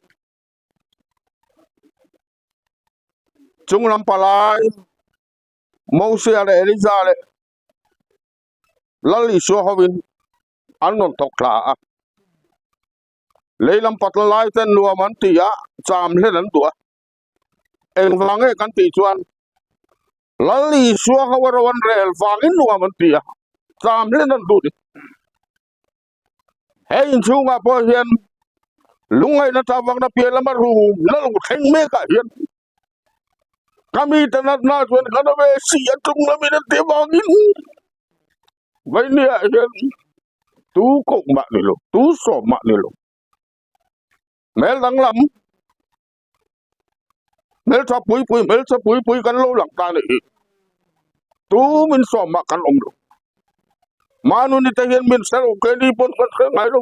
chung lam palai Moses le Eliza le lali so hovin an non tok thla a leilam patlalai ten no man ti ya cham hlen an du eng wange kan ti chuan lali so hawaron rel wangin no man ti ya cham hlen an du ni hey in chunga po hian lungai na tawang na piela maru lalu theng me ka hian kami tanat na chuan kana ve si atung na min te wangin vai ni a hian tu ko ma ni lo tu so ma ni lo mel dang lam mel cha pui kan lo lang ta ni tu min so ma kan om do manu ni ta hian min sel ke ni pon kan ngai lo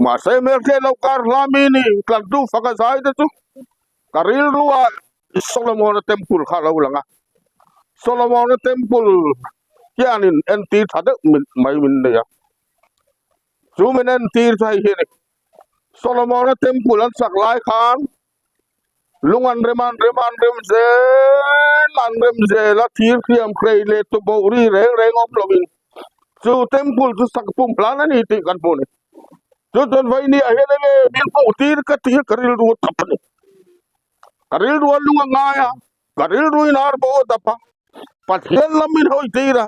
ma sai mel ke lo kar la mi ni kan tu fa ka sai de tu karil ruwa Solomon temple kha lo langa Solomon temple hianin en ti thada min mai min ne ya chu min en ti thai hi ni Solomon temple an sak lai khan lungan reman ze la thir khiam krei le to bo ri reng op lovin chu temple chu sak pum plan ani ti kan pone chu ton vai ni a hele le bil po tir ka tir karil ru tapani karil ru lunga ngaya karil ru inar bo tapa pathian lamin hoi tira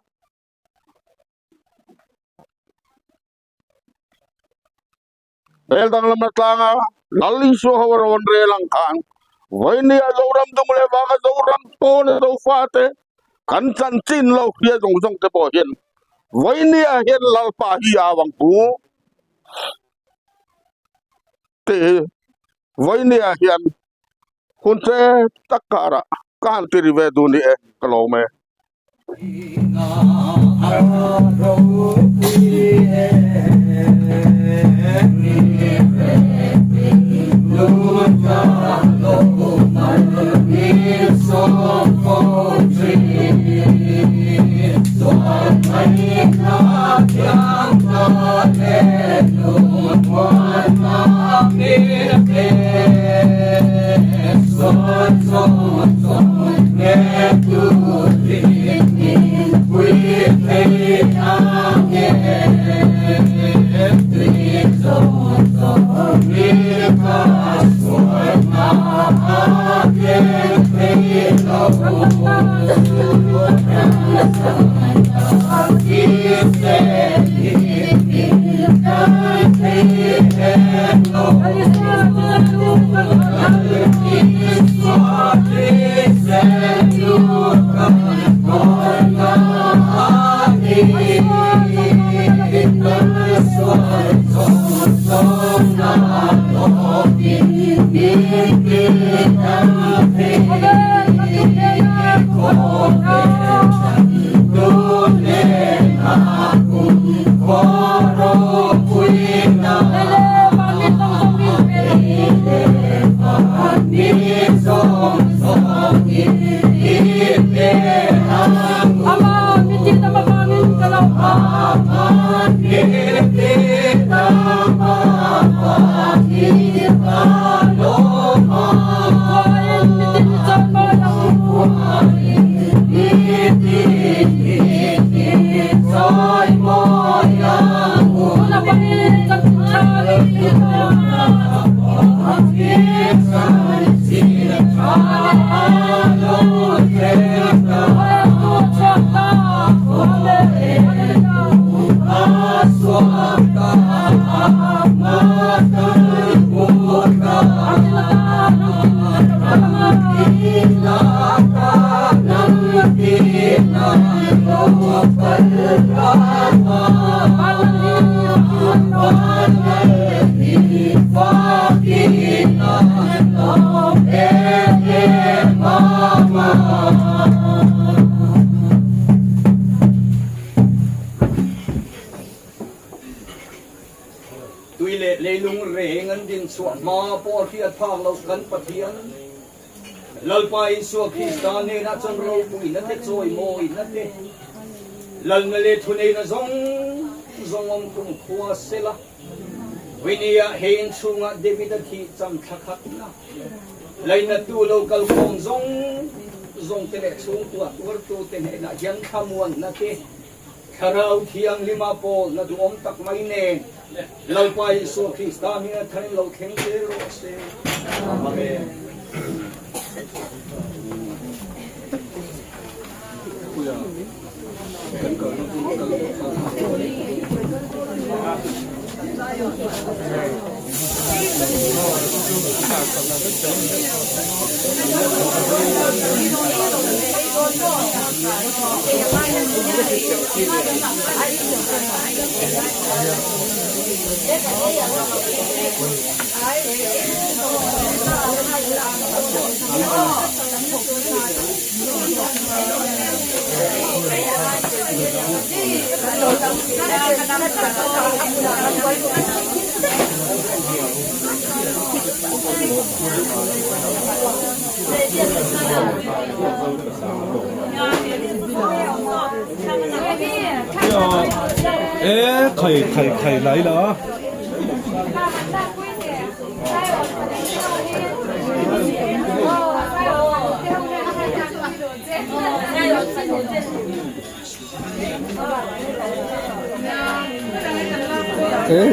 el dang lam tlanga lalli so hawar on re lang kan vai ni a zoram dum le ba ka zoram pone do fate kan chan chin lo khia jong te bo hian vai ni a hian lal pa hi awang pu te vai ni a hian hun se takara kan ti ri ve du ni e kalo me lalpai so Kristan ne na chon ro pui na te choi mo in na te lal na le thune na zong om kum khua sela winia hein chunga David thihcham khatna lai na tu local kong zong te le chung tuar tu te ne na yan khamuan na te kharau thiang lima pol na du om tak mai ne lalpai so Kristan ne thain lo kheng te ro se amen ไข่ไหลเหรอ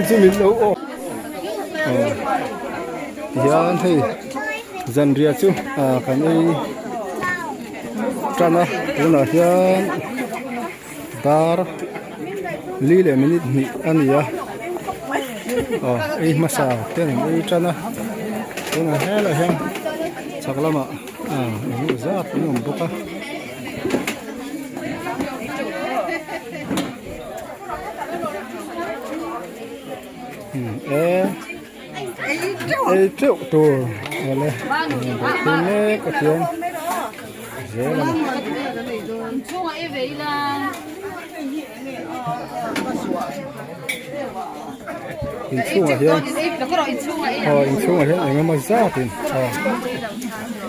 chứ mình đâu giờ thì dần ria chứ cái này trana cũng là hiện dar li le minute ni anh ya ấy masa tên ấy trana cũng là hết là hiện chắc lắm ạ nó rất là nhiều bốc á triệu tù này cái này cái tiền dễ lắm in chung à hiền in chung à hiền anh mà giá tiền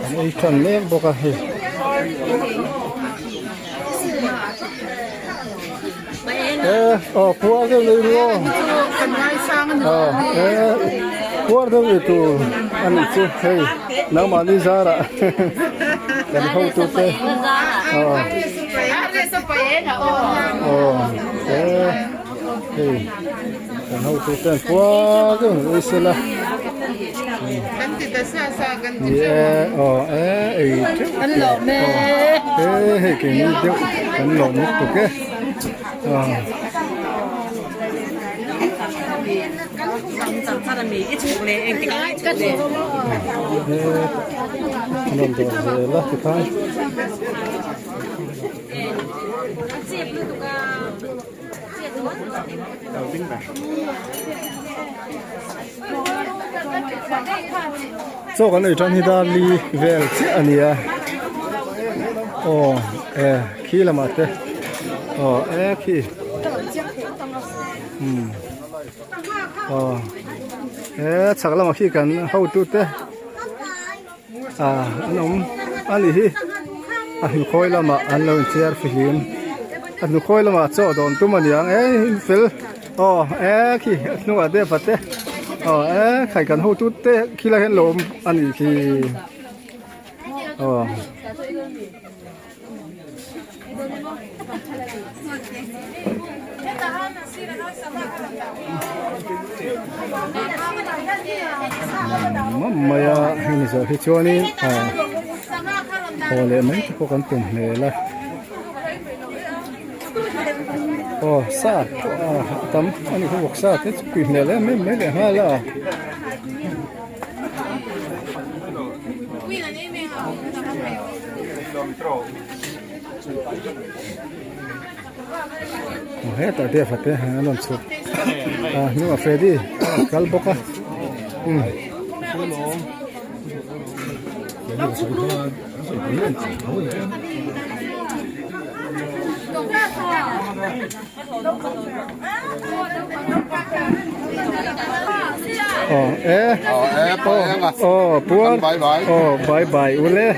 anh ấy chọn nét bốc à hiền qua cái này luôn qua đâu itu anh itu hey nama ni Zara dan hau tu teh hey dan hau tu teh qua cái này sila anh lộn nè cái này đâu anh lộn nhất được cái 사람이 이쪽에 앵기가 이쪽에 chỗ cái này trong hiện li về anh à khi làm gì khi chắc là mà khi cần hậu tụt đấy anh ông anh đi anh khôi là mà anh làm chơi phim anh khôi là mà chỗ đồn tụi mình yang phil khi nó ở đây phát đấy khai cần hậu tụt đấy khi là hiện lộn anh đi khi mày hình như cái chuan này hồ lệ mấy có con tùng này là sa tấm anh ấy không bọc sa thế quỷ này là mấy để hai là hết tại đây phải thế hả làm sụp nhưng mà phải đi cắt bóc á bye bye ule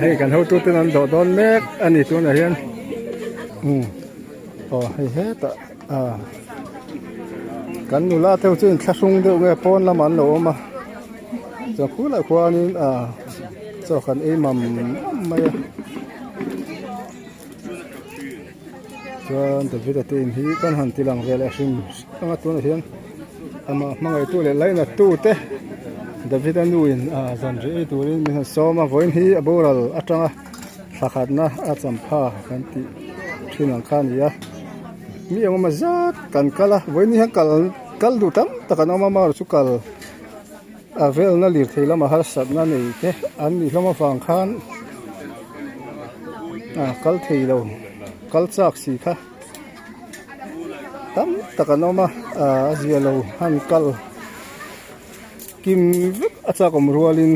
hay kan hau tu nan do don mek ani tu na hian hay hết kan nu la theo chen thlasung deuh nge pon lam an lo ma cho khu lại qua nên cho kan e mam mai cho từ phía tên hi kan han tilang vele sim anga tu na hian ama mangai tu le lai na tu te David anuin zan ri turin min so ma voin hi boral atanga khatna achampa kan ti thinang khan ya mi ong ma zat kan kala voin hi kal du tam takana ma mar chu kal avel na lir theila ma har sat na nei te an ni hloma fang khan kal theilo kal chak si kha tam takana ma zialo han kal kim acha kom rualin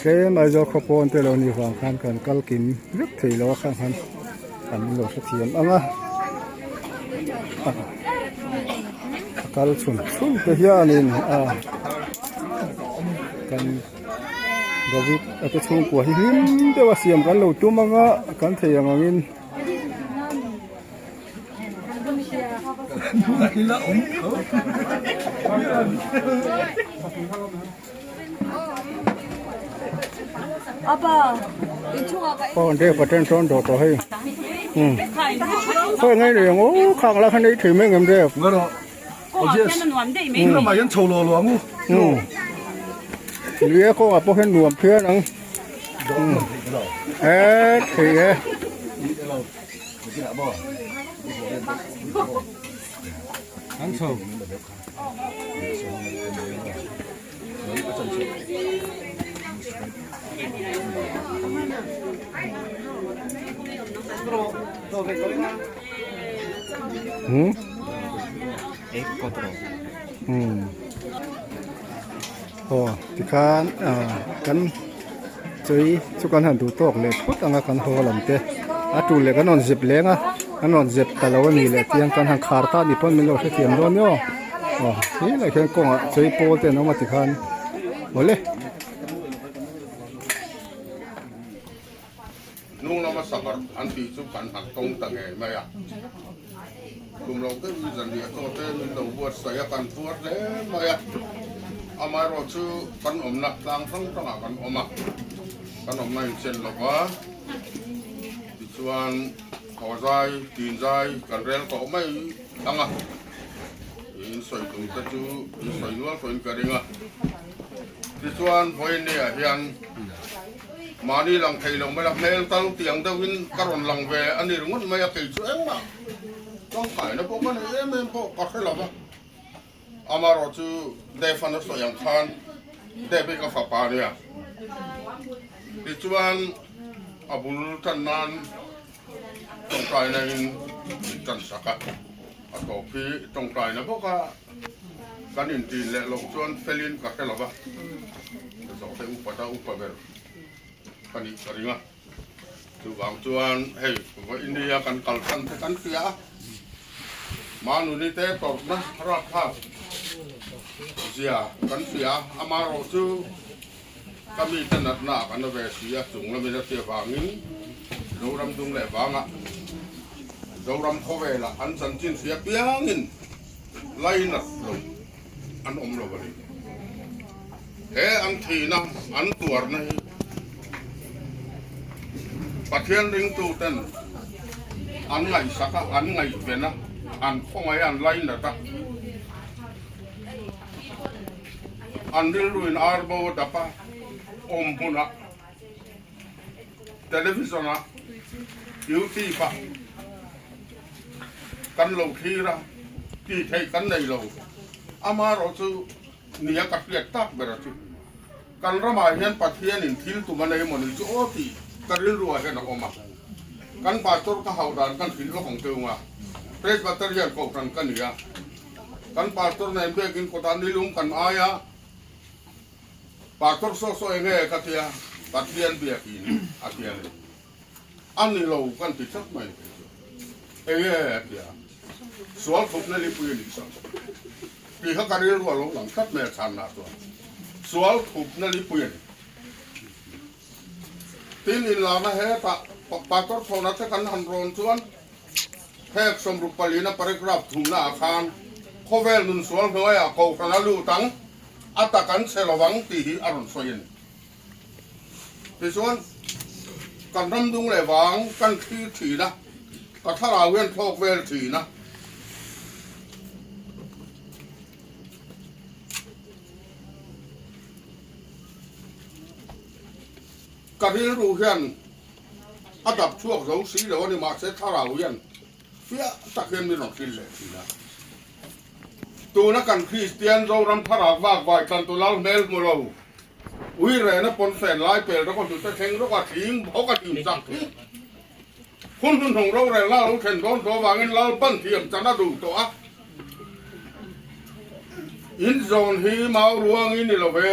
cái mà do khó bồn tới lâu nhiều vàng khăn cần cal kim rất thì lâu khăn khăn cần lâu xuất hiện ama cal chun tới giờ nên cần David cái chung của hiếm để vào xiêm cần lâu tụm mà cần thấy yang ngin 아빠, 이 총아가 근데 버튼 손 더 해. thôi ngay để ngủ khang là khang đấy thì mấy em đẹp. 꼬아는 완데 이메. 이거 막 연초 로로하고. Lía có gặp bố hen nuông phía nắng. Thì ăn sầu. Thì khán kan chơi cho con hàng đủ tóc lệ phút anh kan hồ làm thế trụ lệ kan on zip lệ nga kan on zip ta lâu ni lệ tiếng kan hàng khar ta đi pon mình lo sẽ tiệm đó nhá thế là cái con chơi po thế nó mà thì khán boleh nung nama sabar anti chu kan hak tong ta nge mai a kum lo ke zan dia to te min lo buat saya kan buat le mai a amai ro chu kan om nak tang sang tang kan oma kan om nai chen lo wa ti chuan ho zai tin zai kan rel ko mai anga in soi tu ta chu in soi nual ko in ka ringa ti chuan voi ne a hian mani lang thầy lòng mới làm mel tao tiếng tao vin karon lang về anh đi đúng không mày kể chuyện em mà trong phải nó cũng cái em có cái là gì amaro chu để phân nó soi yang khan để bị cái phá pa này đi chuan abul tan nan trong cái này chân saka à tổ phi trong cái nó có cái nhìn tin lệ lòng chuan felin cái là gì rồi phải upata upaber kan ikaringa tu bang chuan hei wa India kan kalkan te kan khia manu ni te tor na ra pha zia kan khia amaro chu kami tanat na kan ve sia chung la me te wangin doram dung le wanga doram khove la an san chin sia piangin laina lo an om lo bali he an thina an tuar na Pathian ring tu ten an ngai saka an ngai vena an khongai an lain da an ril ruin arbo dapa om huna television a youtube pa kan lo thira ti thei kan nei lo amaro chu nia ka piat tak berati kan rama hian pathian in thil tu manai mon chu oti karil ruwa he na oma kan pastor ka haudan kan fil hong teunga presbyterian ko kan ya kan pastor na embe kin ko tan nilum kan aya pastor so enge katia pathian bia kin atian ani lo kan ti sak mai atia sual thup na li puin sa ti ha karil ruwa lo lang kat me chan na to sual thup na li puin tin in la na he ta pastor phona te kan han ron chuan hek som rupali na paragraph thum na khan khovel nun sual hnoya ko kana lu tang ata kan selawang ti hi aron soin ti chuan kan ram dung le wang kan thi thi na ka thara wen thok vel thi na karil ru hian adap chuak zo si lo ni ma se thara hian fia takhen mi no kil le sina tu na kan Christian zo ram thara wa vai kan tu lal mel mo lo ui re na pon fen lai pel ro ko tu ta theng ro ka thing ho ka tim sak hun hun hong ro re la lo chen don to wangin lal pan thiam chana du to a in zone hi mau ruang in ni lo ve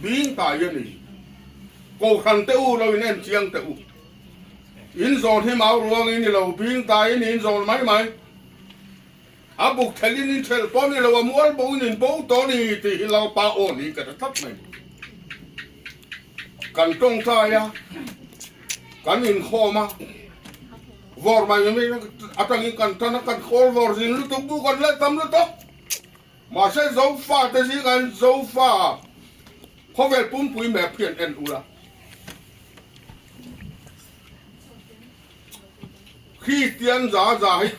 bing ta yani ko khan te u lo nen chiang te u in zon hi mau ruang in lo bing ta in zon mai abuk thalin in thel pon ni lo mual bo in bo to ni ti lo pa o ni ka thap mai kan tong ta ya kan in khoma vor mai mi atang in kan tan kan khol vor zin lu tu bu kan le tam lu to mà sẽ dấu pha tới gìกันdấu pha có vẻ bún bùi mẹ phiền en u la khi tiền giá dài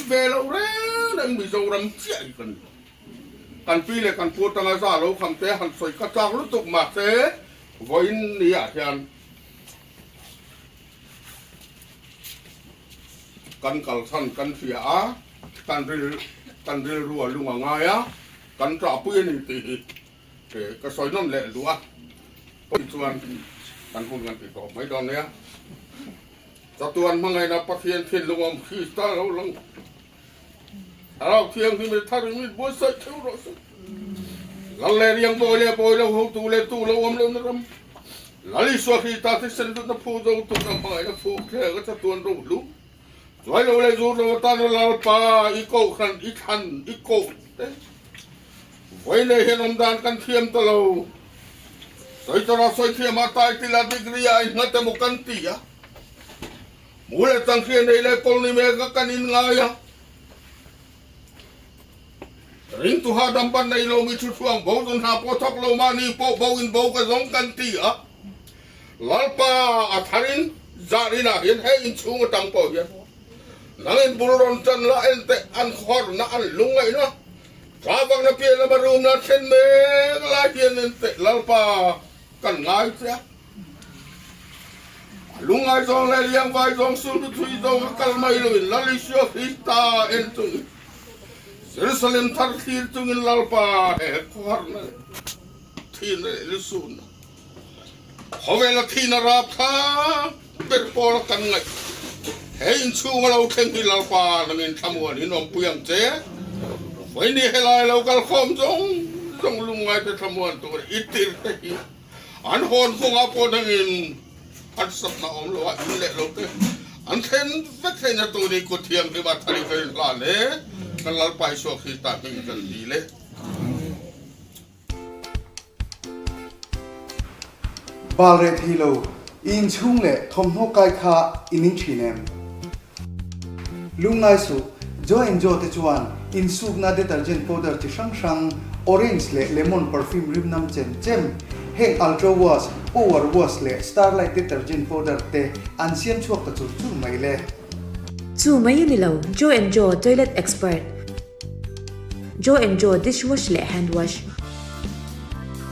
về lâu đấy nên bị dấu rắm chạy cần phi là cần phụ tăng giá lâu không té hẳn soi cắt trang lúc tục mà thế với ní à thian cần cẩn thận cần phía kan ril rua lunga ngaya kan tra pu ni ti ka soi non le lua chuan kan hun kan ti to mai don ya ta tuan mangai na pathian thin lungom khi ta lo long aro thiang thì thar mi bo sai theu ro su lal le riang boi le ho tu lo om lo na ram lali so khi ta thi sen na phu do tu na mai na phu khe ka ta tuan ro lu rồi lâu lại rồi rồi ta nó pa ico khăn ít khăn ico đấy với này hiện ông đàn căn thiêm ta lâu rồi ta ra soi thiêm mà tai thì là degree ai ngắt một căn tỉ á mua lại tăng thiêm này lại con này mẹ các căn in ngay á ring tu ha đâm ban này lâu mi chút chuang bầu don ha po thóc lâu mà ni po bầu in bầu cái giống căn tỉ á lalpa atharin zarina hiện hay in chung tăng po hiện nangin bulron chan la ente an khor na an lungai no kabang na pia na barum na chen me la hian ente lalpa kan ngai tia lungai zong le liang vai zong sul tu thui zong kal mai lo la li sio hita entu Jerusalem thar thir tung in lalpa e khor na thin le sun hovela thin rap tha per por kan ngai hei chung lâu khen thì lao pa là mình tham quan đến ông Puang chế với đi hay lại lâu cả khom giống lung ngay tới tham quan tôi ít tiền đấy anh hôn không áp on đến anh sắp na ông lo anh lệ lâu thế anh khen vất thế nhà tôi đi cột thiềm thì bà thay cái là lẽ cái lao pa số khi ta mình cần gì lẽ ba rệt hi lâu in chung lệ thom ho kai kha inin thinem lungai su jo te chuan in soup na detergent powder chi sang orange le lemon perfume rim nam chem heng ultra wash power wash le starlight detergent powder te an siam chuak ta chu mai le chu mai ni lo jo toilet expert jo dishwash le hand wash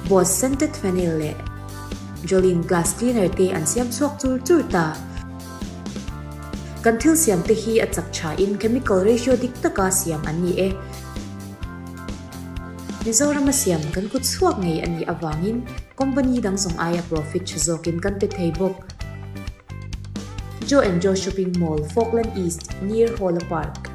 Boss scented vanilla le Jolene glass cleaner te an siam chuak chur ta kan thil siam te hi a chak cha in chemical ratio dik taka siam ani e Mizoram siam kan kut chuak ngei ani awangin company dang song aya profit chazokin kan te theibok Jo shopping mall Falkland East near Hall Park